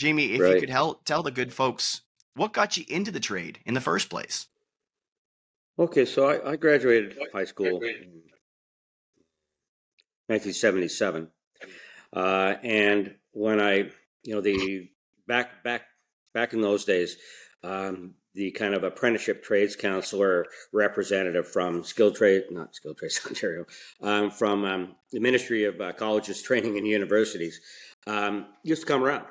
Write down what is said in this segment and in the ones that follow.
Jamie, if you Right. could tell the good folks what got you into the trade in the first place. Okay, so I graduated high school in 1977, and when the back back in those days, the kind of apprenticeship trades counselor representative from not Skilled Trades Ontario, from the Ministry of Colleges, Training, and Universities, used to come around.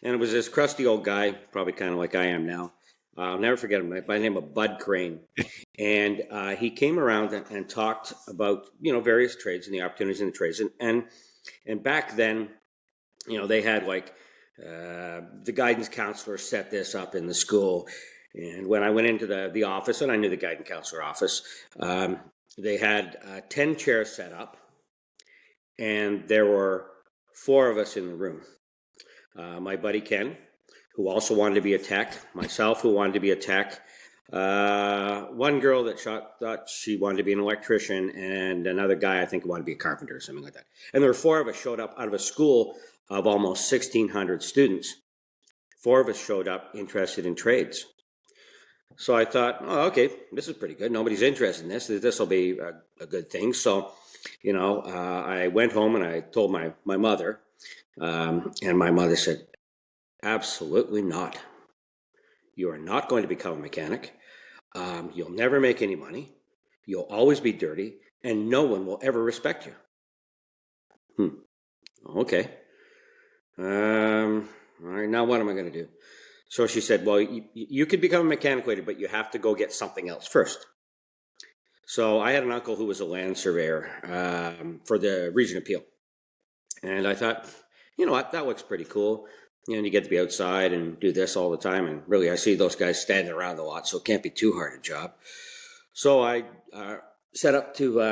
And it was this crusty old guy, probably kind of like I am now. I'll never forget him, by the name of Bud Crane. And he came around and talked about, various trades and the opportunities in the trades. And back then, they had like the guidance counselor set this up in the school. And when I went into the office, and I knew the guidance counselor office, they had 10 chairs set up, and there were four of us in the room. My buddy Ken, who also wanted to be a tech, myself, who wanted to be a tech, one girl that thought she wanted to be an electrician, and another guy, I think, wanted to be a carpenter or something like that. And there were four of us showed up out of a school of almost 1,600 students. Four of us showed up interested in trades. So I thought, oh, okay, this is pretty good. Nobody's interested in this. This will be a good thing. So, I went home and I told my mother, and my mother said, absolutely not. You are not going to become a mechanic. You'll never make any money. You'll always be dirty, and no one will ever respect you. Okay. All right, now what am I going to do? So she said, well, you could become a mechanic later, but you have to go get something else first. So I had an uncle who was a land surveyor for the Region of Peel. And I thought, you know what, that looks pretty cool. You get to be outside and do this all the time. And really, I see those guys standing around a lot, so it can't be too hard a job. So I set up to,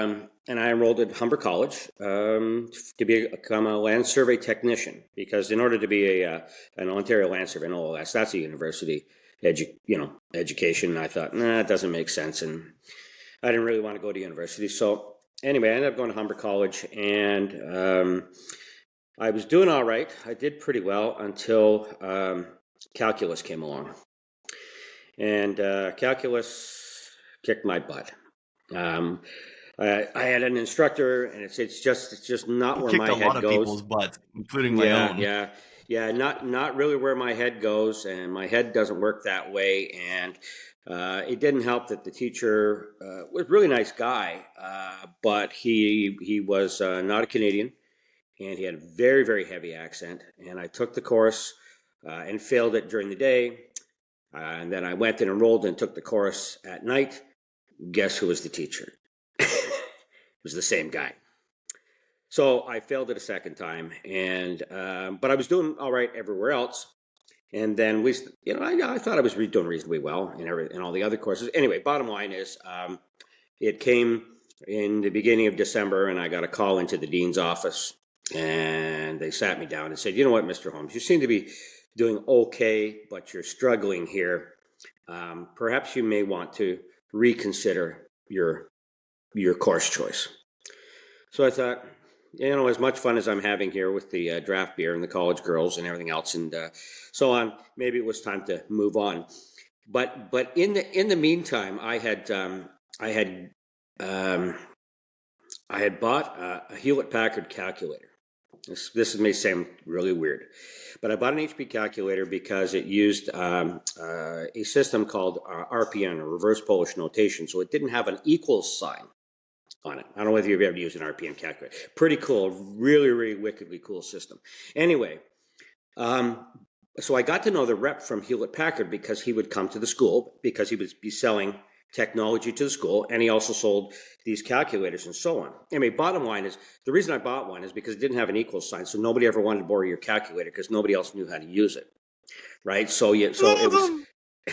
and I enrolled at Humber College to become a land survey technician, because in order to be an Ontario land survey and all that's a university education. And I thought, nah, it doesn't make sense, and I didn't really want to go to university. So anyway, I ended up going to Humber College, and I was doing all right. I did pretty well until calculus came along, and calculus kicked my butt. I had an instructor, and it's just not You where kicked my a lot head of goes. people's butts, including my Yeah, own. yeah, not really where my head goes, and my head doesn't work that way. And it didn't help that the teacher was a really nice guy, but he was not a Canadian, and he had a very, very heavy accent. And I took the course and failed it during the day. And then I went and enrolled and took the course at night. Guess who was the teacher? It was the same guy. So I failed it a second time, and but I was doing all right everywhere else. And then I thought I was doing reasonably well in all the other courses. Anyway, bottom line is, it came in the beginning of December, and I got a call into the dean's office, and they sat me down and said, "You know what, Mr. Holmes, you seem to be doing okay, but you're struggling here. Perhaps you may want to reconsider your course choice." So I thought, as much fun as I'm having here with the draft beer and the college girls and everything else and so on, maybe it was time to move on. But in the meantime, um, I had bought a Hewlett Packard calculator. This may sound really weird, but I bought an HP calculator because it used a system called RPN, or reverse Polish notation. So it didn't have an equals sign on it. I don't know whether you've ever used an RPN calculator. Pretty cool, really, really wickedly cool system. Anyway, so I got to know the rep from Hewlett Packard because he would come to the school, because he would be selling technology to the school, and he also sold these calculators and so on. Anyway, bottom line is, the reason I bought one is because it didn't have an equals sign, so nobody ever wanted to borrow your calculator because nobody else knew how to use it, right? So it was.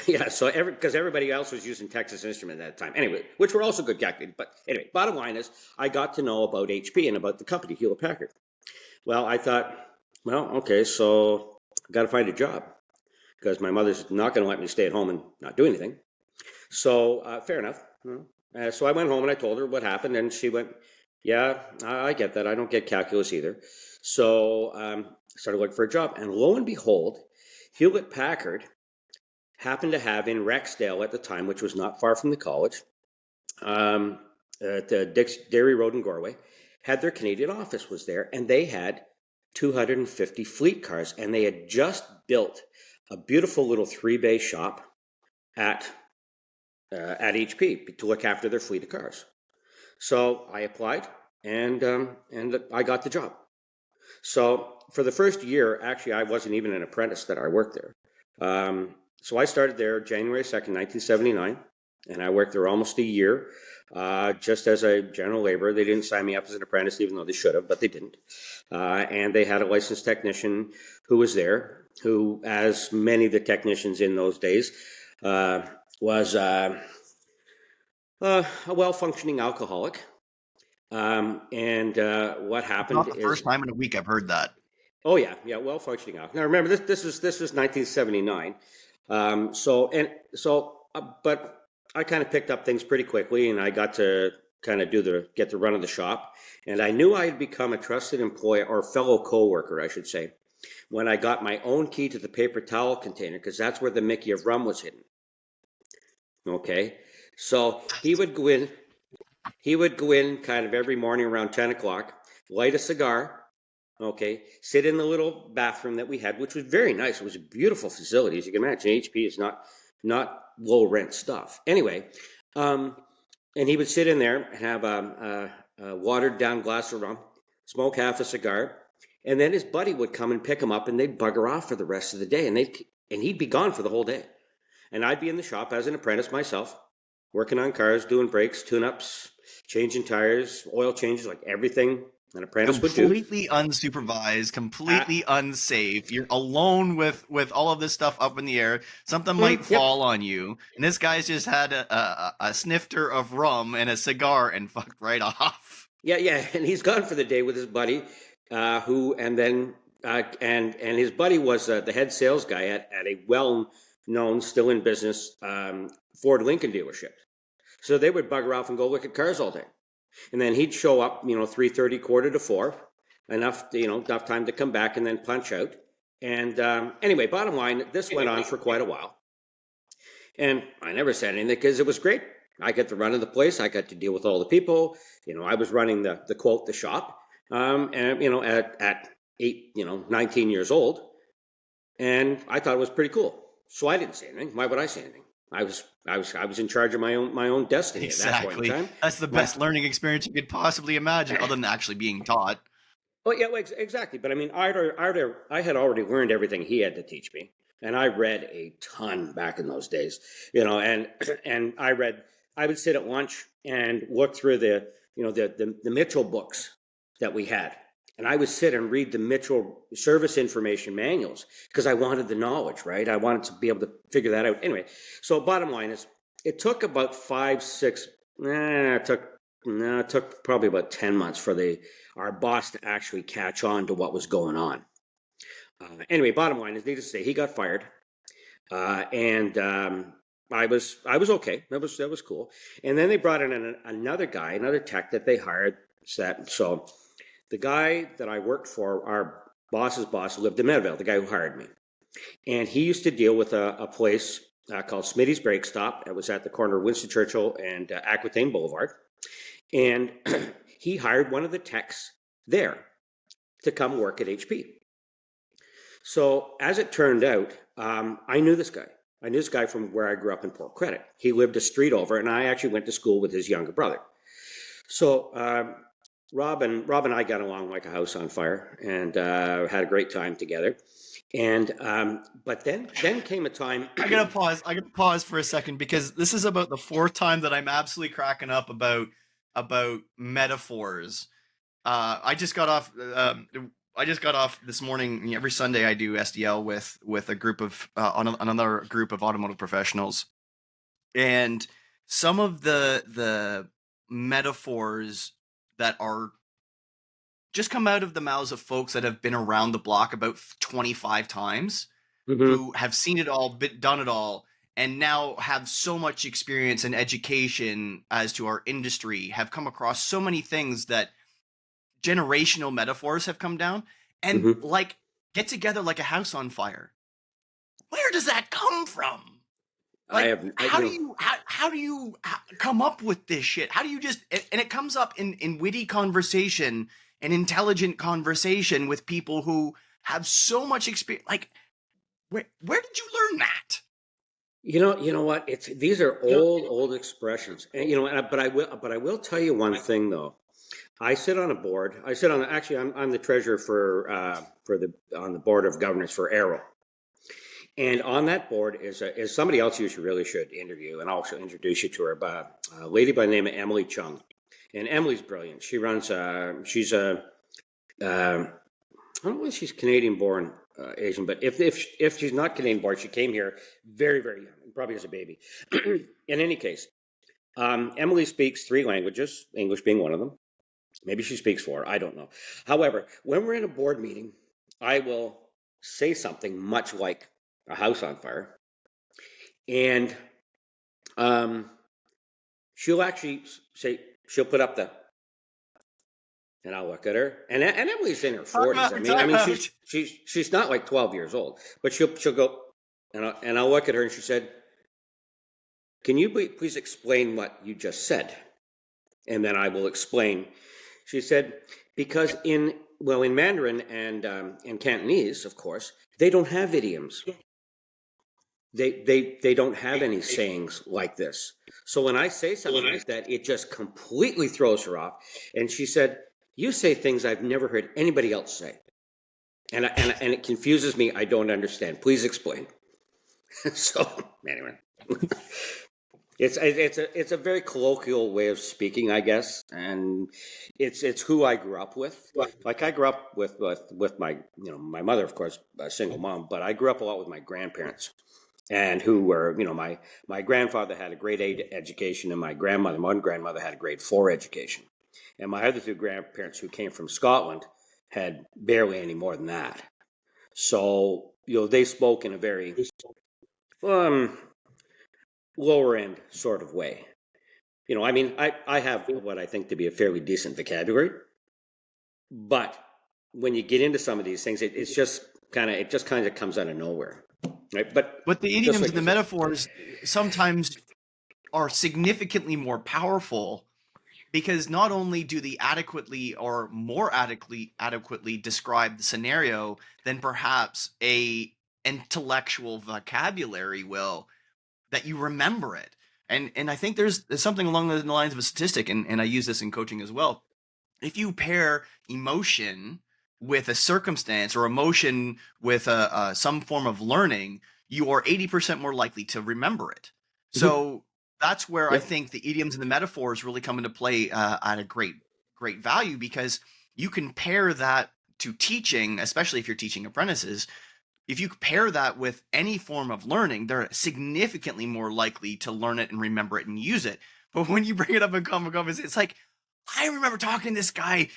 Yeah, so because everybody else was using Texas Instrument at that time. Anyway, which were also good calculators. But anyway, bottom line is, I got to know about HP and about the company, Hewlett Packard. Well, I thought, well, okay, so I got to find a job, because my mother's not going to let me stay at home and not do anything. So fair enough. So I went home and I told her what happened, and she went, yeah, I get that. I don't get calculus either. So started looking for a job, and lo and behold, Hewlett Packard happened to have in Rexdale at the time, which was not far from the college, at Dairy Road in Galway, had their Canadian office was there, and they had 250 fleet cars, and they had just built a beautiful little 3-bay shop at HP to look after their fleet of cars. So I applied, and I got the job. So for the first year, actually, I wasn't even an apprentice that I worked there. So I started there January 2nd, 1979, and I worked there almost a year, just as a general laborer. They didn't sign me up as an apprentice, even though they should have, but they didn't. And they had a licensed technician who was there, who, as many of the technicians in those days, was a well-functioning alcoholic. What happened Not the is, first time in a week I've heard that. oh yeah, well-functioning alcoholic. Now remember, this was 1979. But I kind of picked up things pretty quickly, and I got to kind of get the run of the shop. And I knew I'd become a trusted employee or fellow co-worker, I should say, when I got my own key to the paper towel container, because that's where the Mickey of rum was hidden. Okay, so he would go in. He would go in kind of every morning around 10 o'clock, light a cigar, okay, sit in the little bathroom that we had, which was very nice. It was a beautiful facility. As you can imagine, HP is not low rent stuff. Anyway, and he would sit in there and have a watered down glass of rum, smoke half a cigar, and then his buddy would come and pick him up, and they'd bugger off for the rest of the day, and he'd be gone for the whole day. And I'd be in the shop as an apprentice myself, working on cars, doing brakes, tune-ups, changing tires, oil changes, like everything an apprentice would do. Completely unsupervised, Uh, completely unsafe. You're alone with all of this stuff up in the air. Something might yep. fall on you, and this guy's just had a snifter of rum and a cigar and fucked right off. Yeah. And he's gone for the day with his buddy, and his buddy was the head sales guy at a well-known, still in business Ford Lincoln dealership. So they would bugger off and go look at cars all day. And then he'd show up, 3:30, quarter to 4, enough time to come back and then punch out. And anyway, bottom line, this went on for quite a while. And I never said anything because it was great. I got the run of the place. I got to deal with all the people. I was running the shop, at 19 years old. And I thought it was pretty cool. So I didn't say anything. Why would I say anything? I was in charge of my own destiny at that point in Exactly. time. That's the best learning experience you could possibly imagine, other than actually being taught. Oh yeah, well, exactly. But I mean, I had already learned everything he had to teach me, and I read a ton back in those days. And I would sit at lunch and look through the Mitchell books that we had, and I would sit and read the Mitchell service information manuals because I wanted the knowledge, right? I wanted to be able to figure that out. Anyway, so bottom line is, it took about 5, 6. It took probably about 10 months for our boss to actually catch on to what was going on. Anyway, bottom line is, needless to say, he got fired, and I was okay. That was cool. And then they brought in another guy, another tech that they hired. So the guy that I worked for, our boss's boss, lived in Melville, the guy who hired me. And he used to deal with a place called Smitty's Brake Stop. It was at the corner of Winston Churchill and Aquitaine Boulevard. And he hired one of the techs there to come work at HP. So as it turned out, I knew this guy. I knew this guy from where I grew up in Port Credit. He lived a street over, and I actually went to school with his younger brother. So Rob and I got along like a house on fire, and had a great time together. And but then came a time. I gotta pause for a second, because this is about the fourth time that I'm absolutely cracking up about metaphors. I just got off this morning. Every Sunday I do SDL with a group of another group of automotive professionals, and some of the metaphors that are just come out of the mouths of folks that have been around the block about 25 times, who have seen it all, done it all, and now have so much experience and education as to our industry, have come across so many things that generational metaphors have come down. and Hmm. like get together like a house on fire. Where does that come from? Like, how do you come up with this shit? How do you just, and it comes up in witty conversation and intelligent conversation with people who have so much experience. Like, where did you learn that? You know what? These are old expressions, and but I will tell you one thing though. I sit on a board. I sit on actually, I'm the treasurer for the on the board of governors for Arrow, and on that board is somebody else you really should interview, and I'll also introduce you to her. But a lady by the name of Emily Chung, and Emily's brilliant. She runs. She's a I don't know if she's Canadian born Asian, but if she's not Canadian born, she came here very young, probably as a baby. In any case, Emily speaks three languages, English being one of them. Maybe she speaks four, I don't know. However, when we're in a board meeting, I will say something much like a house on fire, and um, she'll actually say she'll put up the and I'll look at her, and Emily's in her Time 40s. out, time out. She's not like 12 years old, but she'll go, and I'll look at her, and she said, "Can you please explain what you just said?" And then I will explain. She said, "Because in Mandarin and in Cantonese, of course, they don't have idioms. They don't have any sayings like this. So when I say something like that, it just completely throws her off." And she said, "You say things I've never heard anybody else say, and it confuses me. I don't understand. Please explain." So anyway, it's a very colloquial way of speaking, I guess, and it's who I grew up with. Like I grew up with my my mother, of course, a single mom, but I grew up a lot with my grandparents, and who were my grandfather had a grade 8 education, and my one grandmother had a grade 4 education, and my other two grandparents who came from Scotland had barely any more than that. So they spoke in a very um, lower end sort of way. I mean, I have what I think to be a fairly decent vocabulary, but when you get into some of these things, it just kind of comes out of nowhere, right? But But the just idioms like and the you said. metaphors sometimes are significantly more powerful because not only do they adequately or more adequately describe the scenario than perhaps a intellectual vocabulary will, that you remember it. And I think there's something along the lines of a statistic, and I use this in coaching as well. If you pair emotion with a circumstance or emotion with some form of learning, you are 80% more likely to remember it. Mhm. So that's where I Yep. think the idioms and the metaphors really come into play at a great value, because you can pair that to teaching, especially if you're teaching apprentices. If you pair that with any form of learning, they're significantly more likely to learn it and remember it and use it. But when you bring it up in common conversation, it's like, I remember talking to this guy,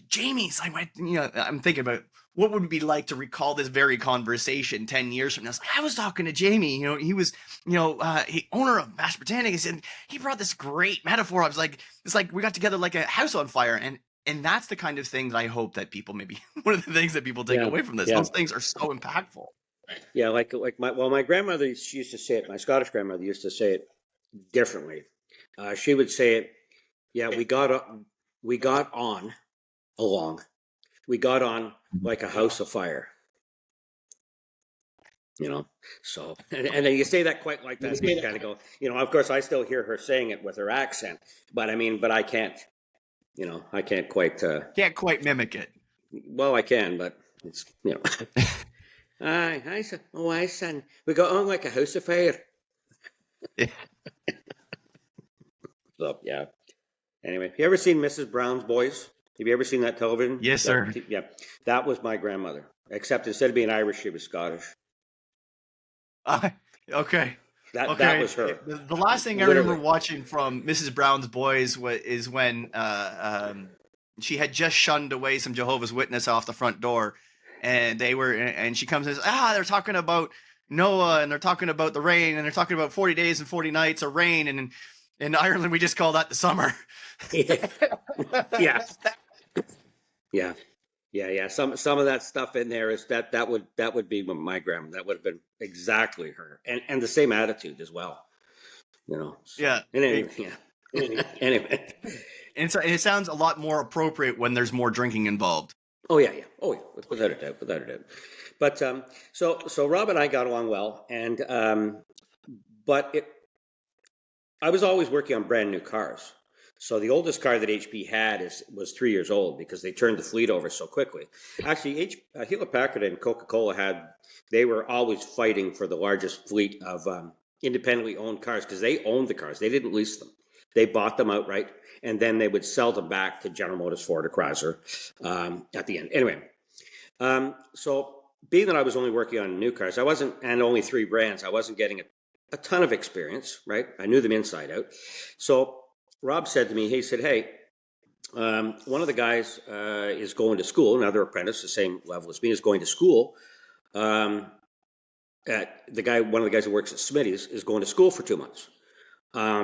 Jamie's. I'm thinking about what would it be like to recall this very conversation 10 years from now. I was talking to Jamie, he was, owner of Mash Britannica, and he brought this great metaphor. I was like, it's like we got together like a house on fire. And that's the kind of thing that I hope that people maybe one of the things that people take Yeah. away from this. Yeah. Those things are so impactful. Yeah. Like my grandmother, she used to say it. My Scottish grandmother used to say it differently. She would say it. Yeah, we got on along. We got on like a house of fire. you know. So, and then you say that quite like that, and you kind of go, of course, I still hear her saying it with her accent, but I mean, but I can't, I can't quite, Can't quite mimic it. well, I can, but it's, I son, we got on like a house of fire. So, yeah. Anyway, have you ever seen Mrs. Brown's Boys? Have you ever seen that television? Yes, sir. Yeah, that was my grandmother, except instead of being Irish, she was Scottish. Okay. That Okay. was her, The last thing I remember literally. watching from Mrs. Brown's Boys is when she had just shunned away some Jehovah's Witness off the front door, and she comes and says, they're talking about Noah, and they're talking about the rain, and they're talking about 40 days and 40 nights of rain, and in Ireland we just call that the summer. Yeah, yeah. Yeah. Some of that stuff in there is that would be my grandma. That would have been exactly her, and the same attitude as well. So Yeah. and anyway, yeah. Anyway. And it sounds a lot more appropriate when there's more drinking involved. Oh yeah, without a doubt, without a doubt. But so Rob and I got along well, and but I was always working on brand new cars. So the oldest car that HP had was 3 years old because they turned the fleet over so quickly. Actually, Hewlett Packard and Coca-Cola they were always fighting for the largest fleet of independently owned cars because they owned the cars. They didn't lease them. They bought them outright, and then they would sell them back to General Motors, Ford, or Chrysler at the end. Anyway, so being that I was only working on new cars, and only three brands, I wasn't getting a ton of experience, right? I knew them inside out. So Rob said to me, he said, hey, one of the guys is going to school, another apprentice, the same level as me, is going to school. Um, one of the guys who works at Smitty's is going to school for 2 months.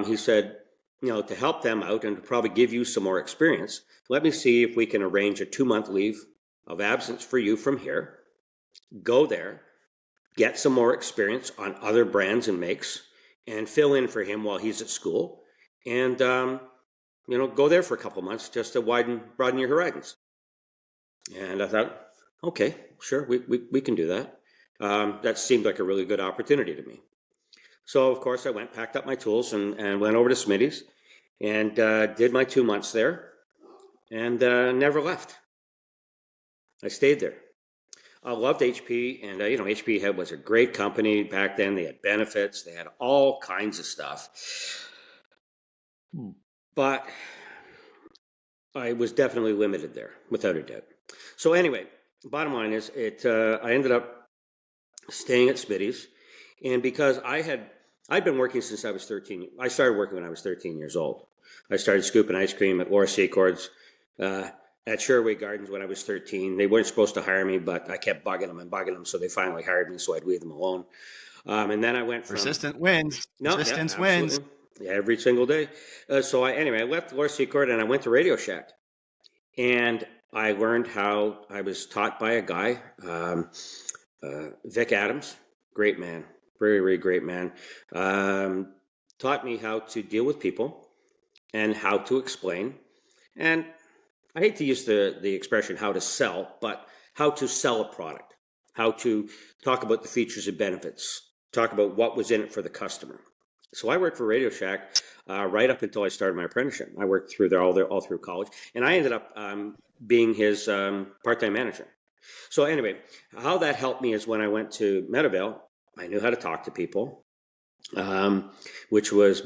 He said, to help them out and to probably give you some more experience, let me see if we can arrange a 2-month leave of absence for you from here. Go there, get some more experience on other brands and makes, and fill in for him while he's at school. And go there for a couple months just to broaden your horizons. And I thought, okay, sure, we can do that. That seemed like a really good opportunity to me. So of course I packed up my tools, and went over to Smitty's and did my 2 months there, and never left. I stayed there. I loved HP, and HP was a great company back then. They had benefits, they had all kinds of stuff, but I was definitely limited there, without a doubt. So anyway, bottom line is, I ended up staying at Smitty's, and because I'd been working since I was 13. I started working when I was 13 years old. I started scooping ice cream at Laura Secords, at Sherway Gardens when I was 13. They weren't supposed to hire me, but I kept bugging them, so they finally hired me, so I'd leave them alone. And then I went from Persistent wins. no, yeah, Persistence wins. absolutely, yeah, every single day. I left Laura Secord and I went to Radio Shack, and I learned how I was taught by a guy, Vic Adams, great man, very, very great man. Taught me how to deal with people and how to explain. And I hate to use the expression how to sell, but how to sell a product, how to talk about the features and benefits, talk about what was in it for the customer. So I worked for Radio Shack right up until I started my apprenticeship. I worked through there all through college, and I ended up being his part-time manager. So anyway, how that helped me is when I went to Meadowvale, I knew how to talk to people, which was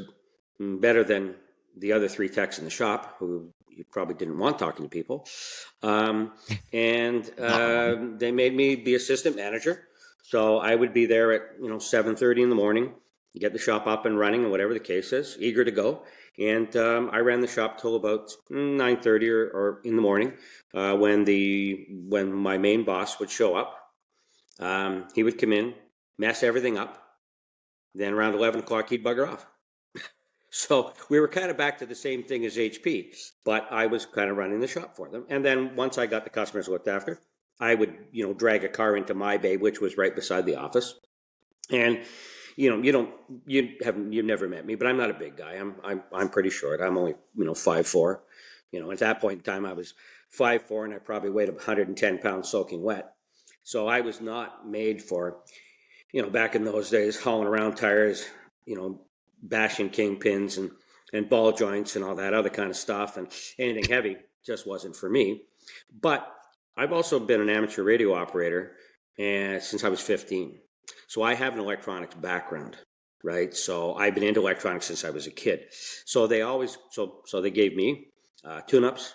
better than the other three techs in the shop who you probably didn't want talking to people. And Not wrong. they made me the assistant manager. So I would be there at 7:30 in the morning, get the shop up and running, and whatever the case is, eager to go. And I ran the shop till about 9:30 or in the morning, when my main boss would show up. He would come in, mess everything up. Then around 11 o'clock, he'd bugger off. So we were kind of back to the same thing as HP, but I was kind of running the shop for them. And then once I got the customers looked after, I would, drag a car into my bay, which was right beside the office. And you've never met me, but I'm not a big guy. I'm pretty short. I'm only 5'4". At that point in time, I was 5'4", and I probably weighed 110 pounds soaking wet. So I was not made for, back in those days, hauling around tires, bashing kingpins and ball joints and all that other kind of stuff, and anything heavy just wasn't for me. But I've also been an amateur radio operator since I was 15. So I have an electronics background, right? So I've been into electronics since I was a kid. So they gave me tune-ups,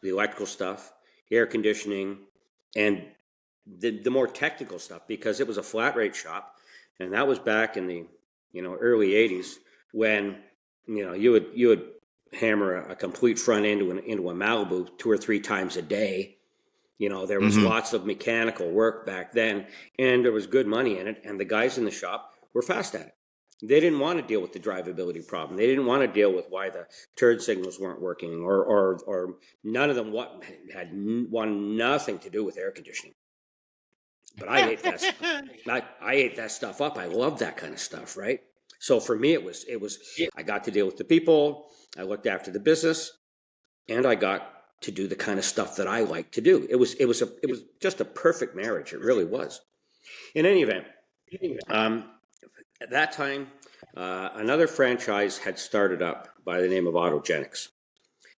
the electrical stuff, air conditioning, and the more technical stuff, because it was a flat rate shop, and that was back in the early 80s, when you would hammer a complete front end into a Malibu 2 or 3 times a day. There was lots of mechanical work back then, and there was good money in it, and the guys in the shop were fast at it. They didn't want to deal with the drivability problem. They didn't want to deal with why the turn signals weren't working, or none of them wanted nothing to do with air conditioning. But I ate that stuff up. I love that kind of stuff, right? So for me, it was I got to deal with the people, I looked after the business, and I got to do the kind of stuff that I like to do. It was just a perfect marriage. It really was. In any event, at that time, another franchise had started up by the name of Autogenics,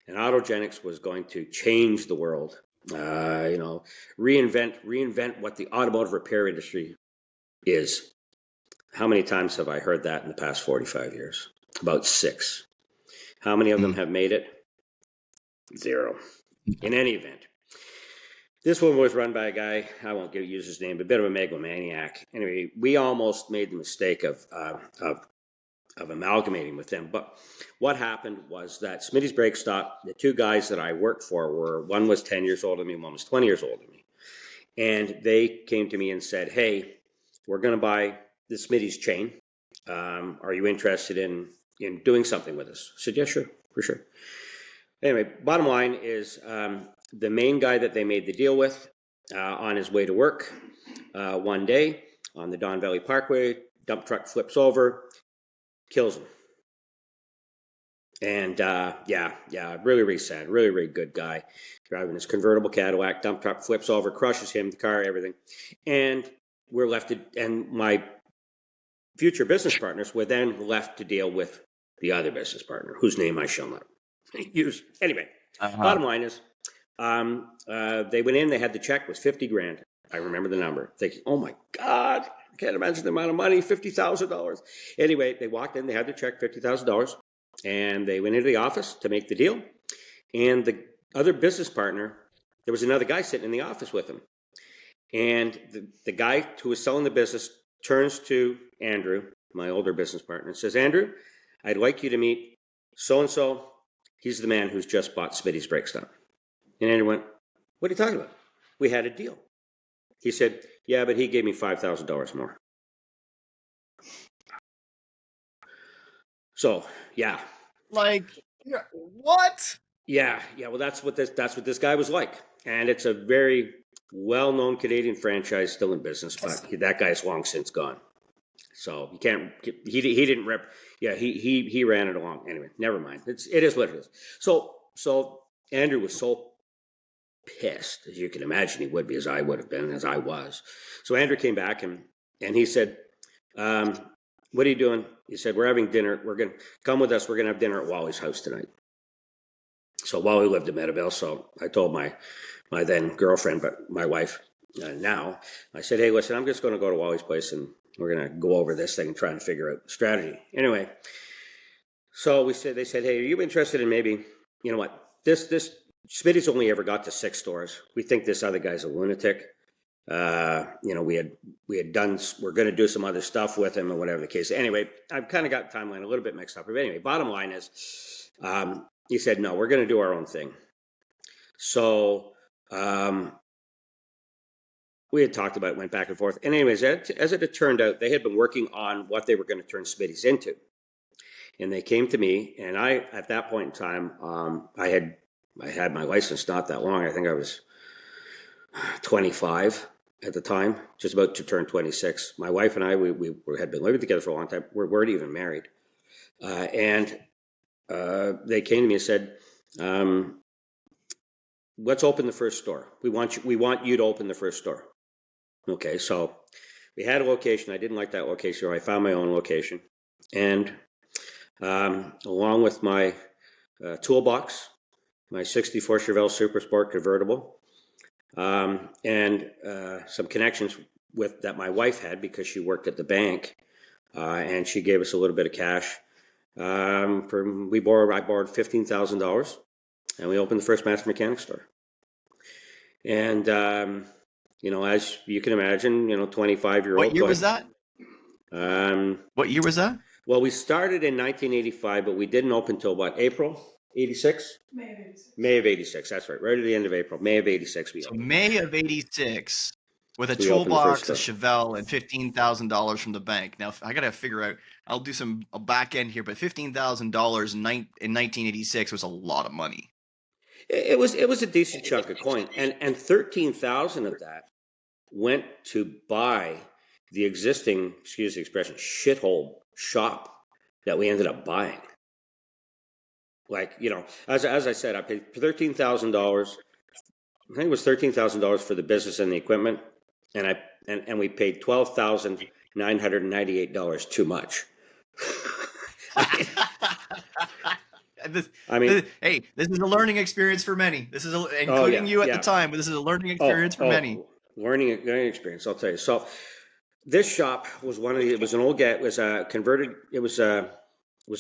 and Autogenics was going to change the world. Reinvent what the automotive repair industry is. How many times have I heard that in the past 45 years? About 6. How many of them have made it? 0. In any event, this one was run by a guy, I won't use his name, but a bit of a megalomaniac. Anyway, we almost made the mistake of amalgamating with them. But what happened was that Smitty's Brake Stop, the two guys that I worked for one was 10 years older than me, one was 20 years older than me. And they came to me and said, hey, we're going to buy the Smitty's chain. Are you interested in doing something with us? I said, yeah, sure, for sure. Anyway, bottom line is the main guy that they made the deal with on his way to work one day on the Don Valley Parkway, dump truck flips over, kills him. And really, really sad, really, really good guy. Driving his convertible Cadillac, dump truck flips over, crushes him, the car, everything. And we're left and my future business partners were then left to deal with the other business partner, whose name I shall not use. Anyway, bottom line is, they went in, they had the check, it was 50 grand. I remember the number. Thinking, oh my God, I can't imagine the amount of money, $50,000. Anyway, they walked in, they had the check, $50,000, and they went into the office to make the deal. And the other business partner, there was another guy sitting in the office with him. And the guy who was selling the business turns to Andrew, my older business partner, and says, Andrew, I'd like you to meet so-and-so. He's the man who's just bought Smitty's Brake Stop. And Andrew went, what are you talking about? We had a deal. He said, yeah, but he gave me $5,000 more. So, yeah. Like, what? Yeah. Well, that's what this guy was like. And it's a very well-known Canadian franchise still in business, but that guy's long since gone. So you can't. He didn't rep. Yeah, he ran it along. Anyway, never mind. It is what it is. So Andrew was so pissed, as you can imagine he would be, as I would have been, as I was. So Andrew came back and he said, what are you doing? He said, we're having dinner. We're going to come with us. We're going to have dinner at Wally's house tonight. So Wally lived in Meadowville. So I told my then girlfriend, but my wife now, I said, hey, listen, I'm just going to go to Wally's place and we're going to go over this thing and try and figure out strategy. Anyway, so they said, hey, are you interested in maybe, you know what, this Smitty's only ever got to 6 stores. We think this other guy's a lunatic. We had done, we're going to do some other stuff with him or whatever the case. Anyway, I've kind of got the timeline a little bit mixed up. But anyway, bottom line is, he said, no, we're going to do our own thing. So we had talked about it, went back and forth. And anyways, as it had turned out, they had been working on what they were going to turn Smitty's into. And they came to me, and I, at that point in time, I had my license not that long. I think I was 25 at the time, just about to turn 26. My wife and I, we had been living together for a long time. We weren't even married. And they came to me and said, let's open the first store. We want you to open the first store. Okay, so we had a location. I didn't like that location, so I found my own location. And along with my toolbox, my 64 Chevelle Super Sport convertible, and some connections that my wife had because she worked at the bank, and she gave us a little bit of cash. I borrowed $15,000, and we opened the first Master Mechanic store. And as you can imagine, 25-year-old. What year was that? What year was that? Well, we started in 1985, but we didn't open until April 86? May of 86. May of 86, that's right at the end of April. May of 86 we opened. May of 86. with a We opened the first toolbox, a store. Chevelle, and $15,000 from the bank. Now I gotta figure out. I'll do some a back end here, but $15,000 in 1986 was a lot of money. It was a decent chunk of coin, and 13,000 of that went to buy the existing, excuse the expression, shithole shop that we ended up buying. Like, as I said, I paid $13,000. I think it was $13,000 for the business and the equipment, and we paid $12,998 too much. I mean, this, I mean, hey, this is a learning experience for many. This is oh including yeah, you at the yeah. time, but this is a learning Oh, experience for many. oh, learning experience. I'll tell you. So this shop was one of the. It was an old gas. It was a converted. It was an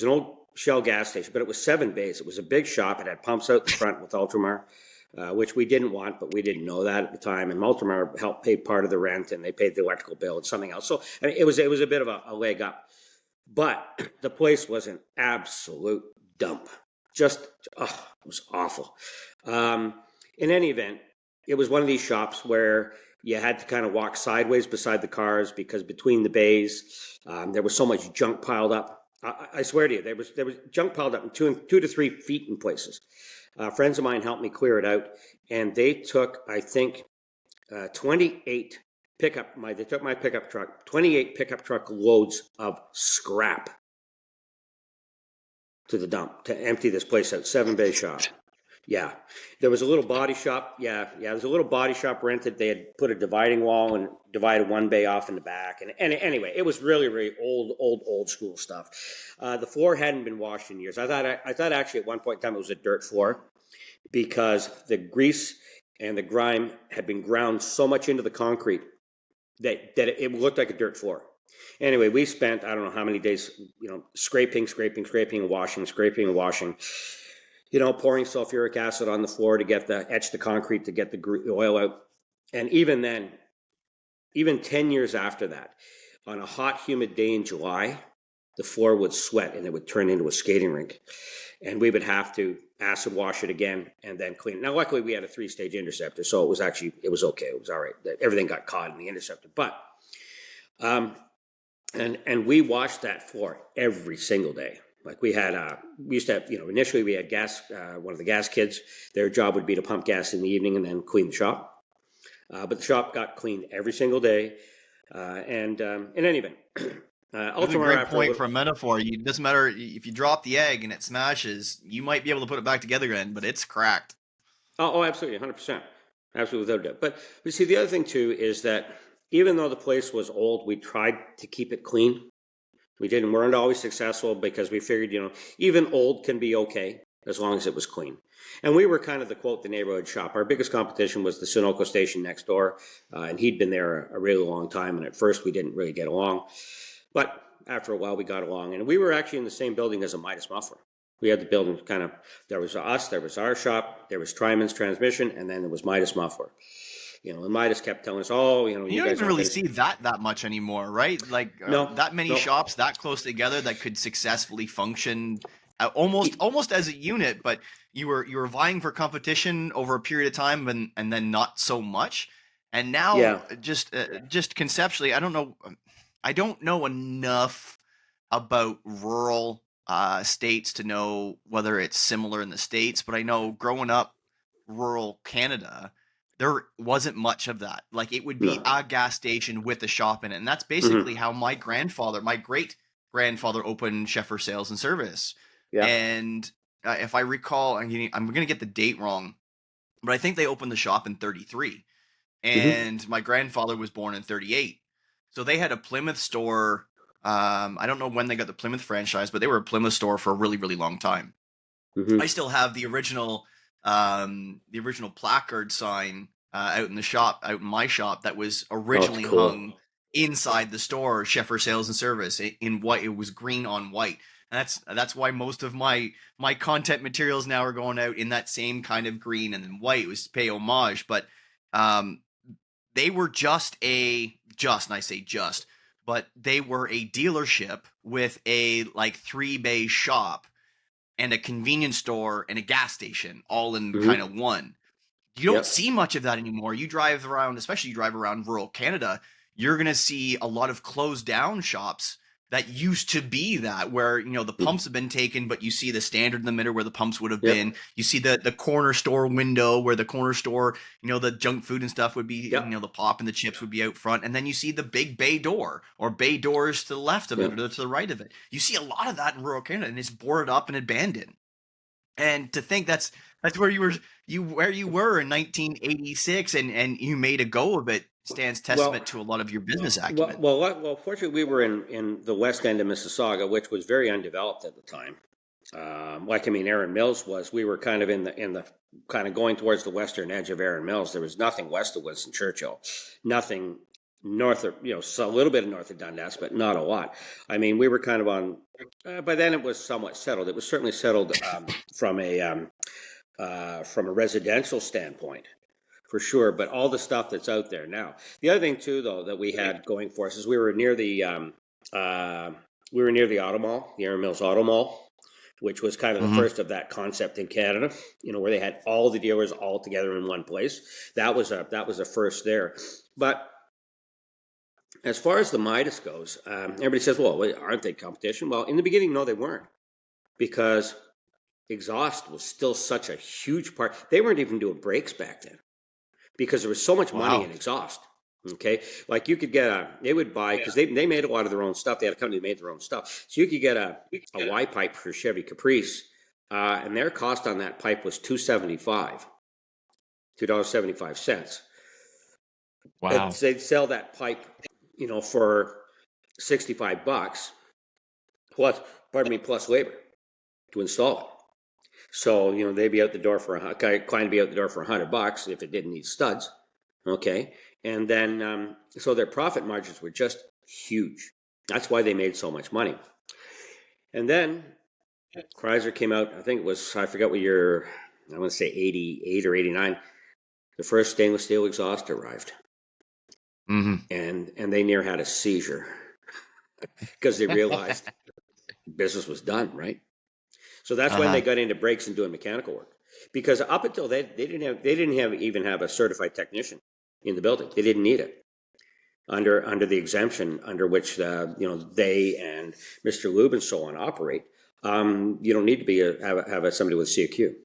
old Shell gas station, but it was 7 bays. It was a big shop. It had pumps out the front with Ultramar, which we didn't want, but we didn't know that at the time. And Ultramar helped pay part of the rent, and they paid the electrical bill and something else. So I mean, it was a bit of a leg up. But the place was an absolute dump. Just, it was awful. Um, in any event, it was one of these shops where you had to kind of walk sideways beside the cars because between the bays, there was so much junk piled up. I swear to you, there was junk piled up in 2 to 3 feet in places. Friends of mine helped me clear it out, and they took, I think, 28 they took my pickup truck, 28 pickup truck loads of scrap to the dump to empty this place out. 7 bay shop. Yeah. There was a little body shop. Yeah. There was a little body shop rented. They had put a dividing wall and divided 1 bay off in the back. And anyway, it was really, really old school stuff. The floor hadn't been washed in years. I thought actually at one point in time it was a dirt floor because the grease and the grime had been ground so much into the concrete that it looked like a dirt floor. Anyway, we spent I don't know how many days, scraping, and washing, scraping and washing. Pouring sulfuric acid on the floor to etch the concrete to get the oil out. And even then, even 10 years after that, on a hot, humid day in July, the floor would sweat and it would turn into a skating rink. And we would have to acid wash it again and then clean it. Now, luckily, we had a 3-stage interceptor, so it was okay. It was all right. Everything got caught in the interceptor. But and we washed that floor every single day. Like we used to have, initially we had gas, one of the gas kids, their job would be to pump gas in the evening and then clean the shop. But the shop got cleaned every single day. And in any event, That's a Ultramar great after a point little, for a metaphor. It doesn't matter if you drop the egg and it smashes, you might be able to put it back together again, but it's cracked. absolutely, 100%. Absolutely without a doubt. But you see, the other thing too is that even though the place was old, we tried to keep it clean. We weren't always successful because we figured, even old can be okay as long as it was clean. And we were kind of the neighborhood shop. Our biggest competition was the Sunoco station next door, and he'd been there a really long time. And at first, we didn't really get along, but after a while, we got along. And we were actually in the same building as a Midas Muffler. We had the building kind of. There was us, there was our shop, there was Tryman's Transmission, and then there was Midas Muffler. And Midas kept telling us, "Oh, You you don't guys even aren't really going to." see that much anymore, right? Like No, that many no. shops that close together that could successfully function almost as a unit, but you were vying for competition over a period of time and then not so much. And now Yeah. just conceptually, I don't know enough about rural states to know whether it's similar in the states, but I know growing up rural Canada, there wasn't much of that. Like it would be No. a gas station with a shop in it, and that's Hmm. basically how my great grandfather, opened Sheffer Sales and Service. Yeah. And if I recall, I'm going to get the date wrong, but I think they opened the shop in '33, Hmm. and my grandfather was born in '38. So they had a Plymouth store. I don't know when they got the Plymouth franchise, but they were a Plymouth store for a really, really long time. I Hmm. still have the original placard sign out in the shop, out in my shop, that was Oh, it's originally cool. hung inside the store, Sheffer Sales and Service, in white. It was green on white. And that's why most of my content materials now are going out in that same kind of green and then white. It was to pay homage, but um, they were and I say just, but they were a dealership with a like 3 bay shop and a convenience store and a gas station all in kind Hmm. of one. You don't Yep. see much of that anymore. You drive around, especially you drive around rural Canada, you're going to see a lot of closed down shops that used to be that, where, you know, the pumps have been taken, but you see the standard in the middle where the pumps would have Yep. been. You see the corner store window where the corner store, you know, the junk food and stuff would be, you Yep. know, the pop and the chips would be out front. And then you see the big bay door or bay doors to the left of it Yep. or to the right of it. You see a lot of that in rural Canada, and it's boarded up and abandoned. And to think that's where you were in 1986, and you made a go of it stands Well, testament to a lot of your business well, acumen. well, fortunately, we were in the west end of Mississauga, which was very undeveloped at the time. Like, I mean, Erin Mills was. We were kind of in the kind of going towards the western edge of Erin Mills. There was nothing west of Winston Churchill, nothing north of, so a little bit north of Dundas, but not a lot. I mean, we were kind of on. By then, it was somewhat settled. It was certainly settled from a residential standpoint, for sure. But all the stuff that's out there now. The other thing too, though, that we had going for us is we were near the auto mall, the Erin Mills Auto Mall, which was kind of the Mm-hmm. first of that concept in Canada. Where they had all the dealers all together in one place. That was a first there. But as far as the Midas goes, everybody says, "Well, aren't they competition?" Well, in the beginning, no, they weren't, because exhaust was still such a huge part. They weren't even doing brakes back then, because there was so much money Wow. in exhaust. Okay, like you could get they would buy, because they made a lot of their own stuff. They had a company that made their own stuff, so you could get a Y pipe for Chevy Caprice, and their cost on that pipe was $2.75. And Wow. they'd sell that pipe, for $65 plus, pardon me, plus labor to install it. So, they'd be out the door for client be out the door for $100 if it didn't need studs. Okay. And then, so their profit margins were just huge. That's why they made so much money. And then Chrysler came out, I think it was, I forgot what year, I want to say 88 or 89. The first stainless steel exhaust arrived, Mm-hmm. and they near had a seizure because they realized business was done, right? So that's when they Uh-huh. got into brakes and doing mechanical work. Because up until they didn't even have a certified technician in the building. They didn't need it under the exemption under which they and Mr. Lube and so on operate. You don't need to have somebody with CQ.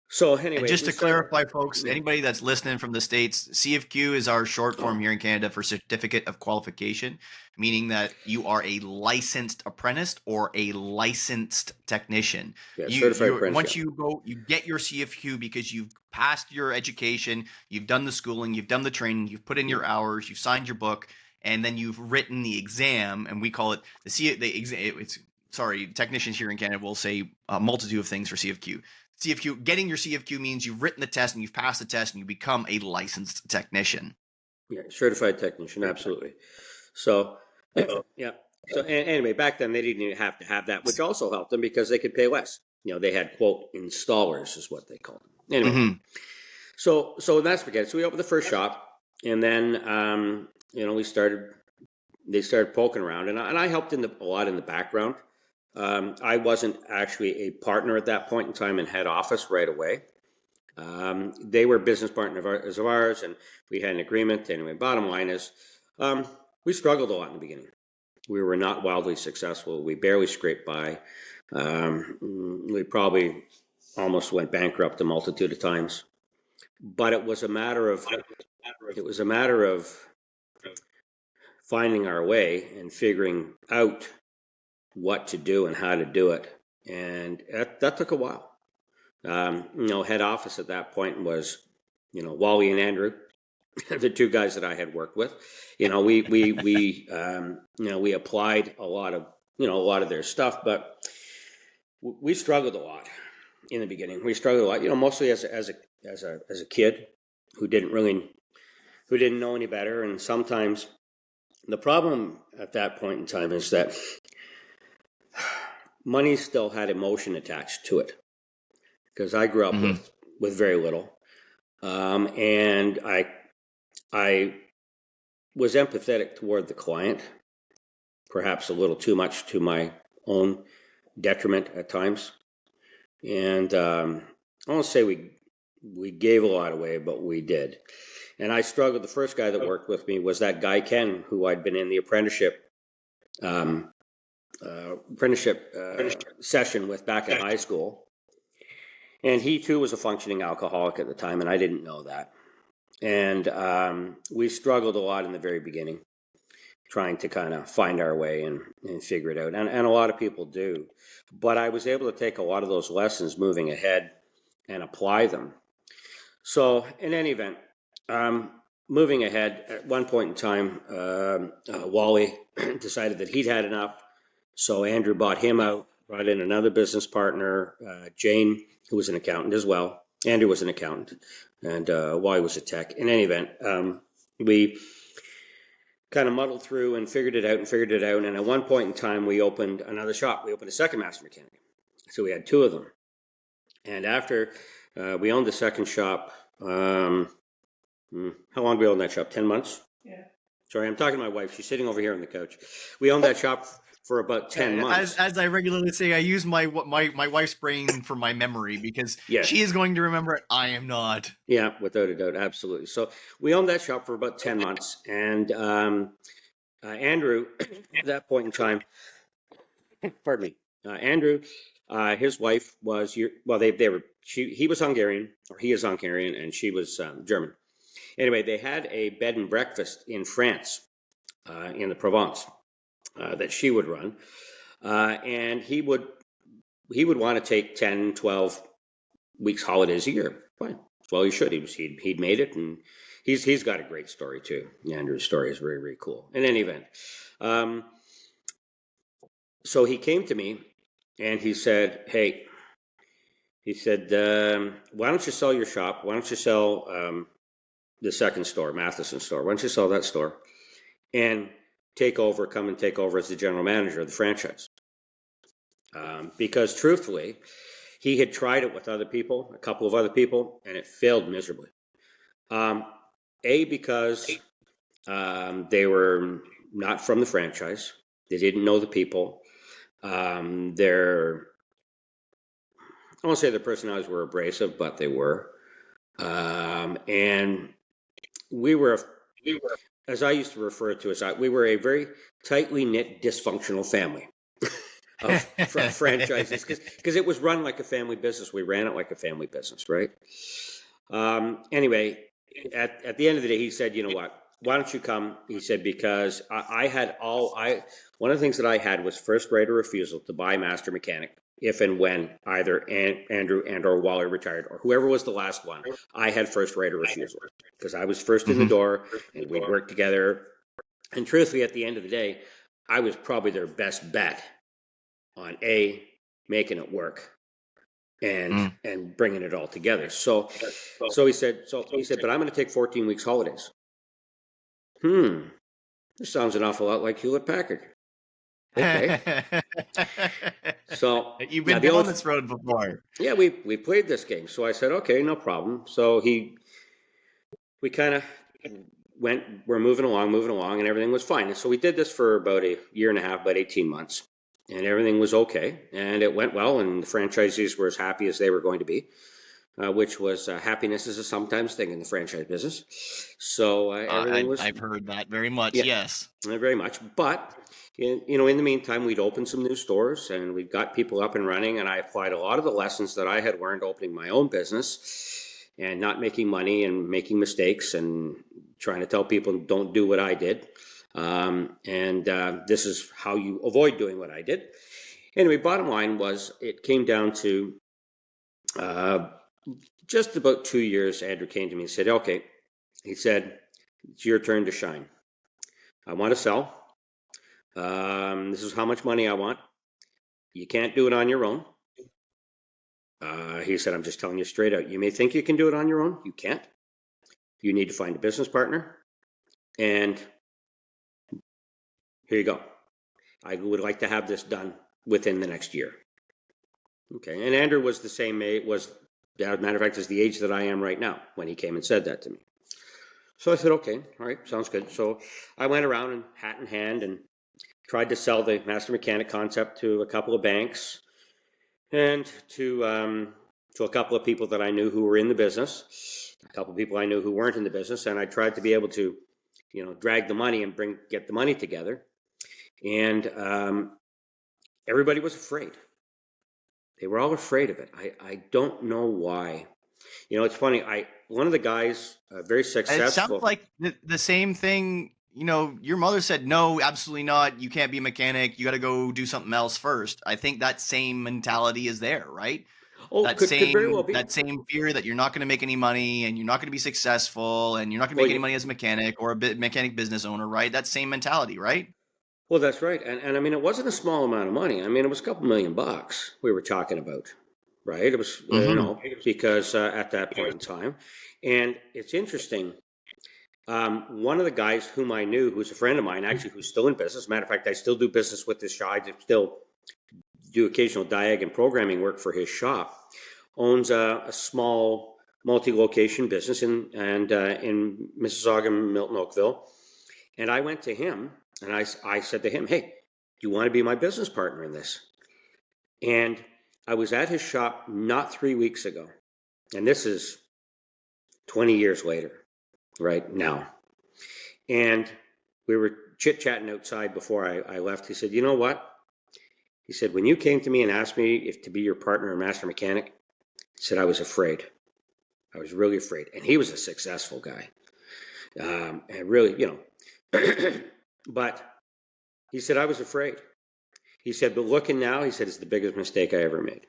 So, And anyways, just we to started. clarify, folks, Yeah. anybody that's listening from the States, CFQ is our short form here in Canada for Certificate of Qualification, meaning that you are a licensed apprentice or a licensed technician. Yeah, certified You apprentice. once Yeah. you go, you get your CFQ because you've passed your education, you've done the schooling, you've done the training, you've put in Yeah. your hours, you've signed your book, and then you've written the exam, and we call it the exam. It's sorry, technicians here in Canada will say a multitude of things for CFQ. CFQ, getting your CFQ means you've written the test and you've passed the test and you become a licensed technician. Yeah, certified technician, absolutely. So, yeah. So anyway, back then they didn't even have to have that, which also helped them because they could pay less. They had, quote, installers is what they called them. Anyway, Mm-hmm. so that's forget. So we opened the first shop, and then we started. They started poking around, and I helped a lot in the background. I wasn't actually a partner at that point in time in head office right away. They were business partners of ours, and we had an agreement. Anyway, bottom line is, we struggled a lot in the beginning. We were not wildly successful. We barely scraped by. We probably almost went bankrupt a multitude of times. But it was a matter of finding our way and figuring out what to do and how to do it, and that took a while. Head office at that point was, Wally and Andrew, the two guys that I had worked with. We applied a lot of their stuff, but we struggled a lot in the beginning. We struggled a lot, mostly as a kid who didn't know any better. And sometimes the problem at that point in time is that money still had emotion attached to it, because I grew up Mm-hmm. with very little, and I was empathetic toward the client, perhaps a little too much to my own detriment at times. And I won't say we gave a lot away, but we did. And I struggled. The first guy that worked with me was that guy Ken, who I'd been in the um, session with back in high school. And he too was a functioning alcoholic at the time, and I didn't know that. And we struggled a lot in the very beginning, trying to kind of find our way and figure it out. And a lot of people do. But I was able to take a lot of those lessons moving ahead and apply them. So, in any event, moving ahead, at one point in time, Wally decided that he'd had enough. So, Andrew bought him out, brought in another business partner, Jane, who was an accountant as well. Andrew was an accountant, and Wally was a tech. In any event, we kind of muddled through and figured it out. And at one point in time, we opened another shop. We opened a second master mechanic. So we had two of them. And after we owned the second shop, how long did we own that shop? 10 months? Yeah. Sorry, I'm talking to my wife. She's sitting over here on the couch. We owned that shop for about 10 months. As I regularly say, I use my wife's brain for my memory because she is going to remember it. I am not. Yeah, without a doubt, absolutely. So we owned that shop for about 10 months, and Andrew, at that point in time, pardon me, Andrew, his wife was he was Hungarian, or he is Hungarian, and she was German. Anyway, they had a bed and breakfast in France, in the Provence, that she would run, and he would want to take 10, 12 weeks holidays a year. Fine. Well, he should. He'd made it, and he's got a great story too. Andrew's story is very, very cool. In any event, so he came to me and he said, "Hey," he said, "why don't you sell your shop? Why don't you sell the second store, Matheson store? Why don't you sell that store and come and take over as the general manager of the franchise?" Because truthfully, he had tried it with other people, a couple of other people, and it failed miserably. Because they were not from the franchise. They didn't know the people. I won't say their personalities were abrasive, but they were. And we were, as I used to refer to as, we were a very tightly knit, dysfunctional family of franchises, because it was run like a family business. We ran it like a family business, right? Anyway, at the end of the day, he said, "You know what? Why don't you come?" He said, because one of the things that I had was first right of refusal to buy master mechanic if and when either Andrew and or Wally retired, or whoever was the last one. I had first right of refusal because I was first in the door, and we worked together. And truthfully, at the end of the day, I was probably their best bet on making it work and bringing it all together. So he said, "But I'm going to take 14 weeks holidays." This sounds an awful lot like Hewlett Packard. Okay. So you've been down this road before. Yeah, we played this game. So I said, okay, no problem. So we kind of we're moving along, and everything was fine. And so we did this for about a year and a half, about 18 months, and everything was okay, and it went well, and the franchisees were as happy as they were going to be. Which was happiness is a sometimes thing in the franchise business. So everything was. I've heard that very much. Yeah, yes, very much. But in the meantime, we'd opened some new stores and we got people up and running. And I applied a lot of the lessons that I had learned opening my own business and not making money and making mistakes and trying to tell people don't do what I did. This is how you avoid doing what I did. Anyway, bottom line was it came down to. Just about 2 years, Andrew came to me and said, "Okay," he said, "it's your turn to shine. I want to sell. This is how much money I want. You can't do it on your own." He said, "I'm just telling you straight out. You may think you can do it on your own. You can't. You need to find a business partner. And here you go. I would like to have this done within the next year." Okay. And Andrew was the same age, as a matter of fact, is the age that I am right now when he came and said that to me. So I said, okay, all right, sounds good. So I went around and hat in hand and tried to sell the master mechanic concept to a couple of banks and to to a couple of people that I knew who were in the business, a couple of people I knew who weren't in the business, and I tried to be able to, drag the money and get the money together. And everybody was afraid. They were all afraid of it. I don't know why. It's funny. One of the guys, very It sounds successful. like the same thing. Your mother said, no, absolutely not. You can't be a mechanic. You got to go do something else first. I think that same mentality is there, right? Oh, That could very well same be. that same fear that you're not going to make any money and you're not going to be successful and you're not going to Well, make any money as a mechanic or mechanic business owner, right? That same mentality, right? well, that's right. And I mean, it wasn't a small amount of money. I mean, it was a couple $1,000,000 we were talking about, right? It was, Mm-hmm. because at that point in time. And it's interesting. One of the guys whom I knew, who's a friend of mine, actually, who's still in business. Matter of fact, I still do business with this shop. I still do occasional diag and programming work for his shop. Owns a small multi-location business in Mississauga, Milton, Oakville. And I went to him and I said to him, "Hey, do you want to be my business partner in this?" And I was at his shop not 3 weeks ago. And this is 20 years later, right now. And we were chit chatting outside before I left. He said, "You know what?" He said, "When you came to me and asked me if to be your partner and master mechanic," he said, "I was afraid. I was really afraid." And he was a successful guy. And really, but he said, "I was afraid." He said, "But looking now," he said, "it's the biggest mistake I ever made."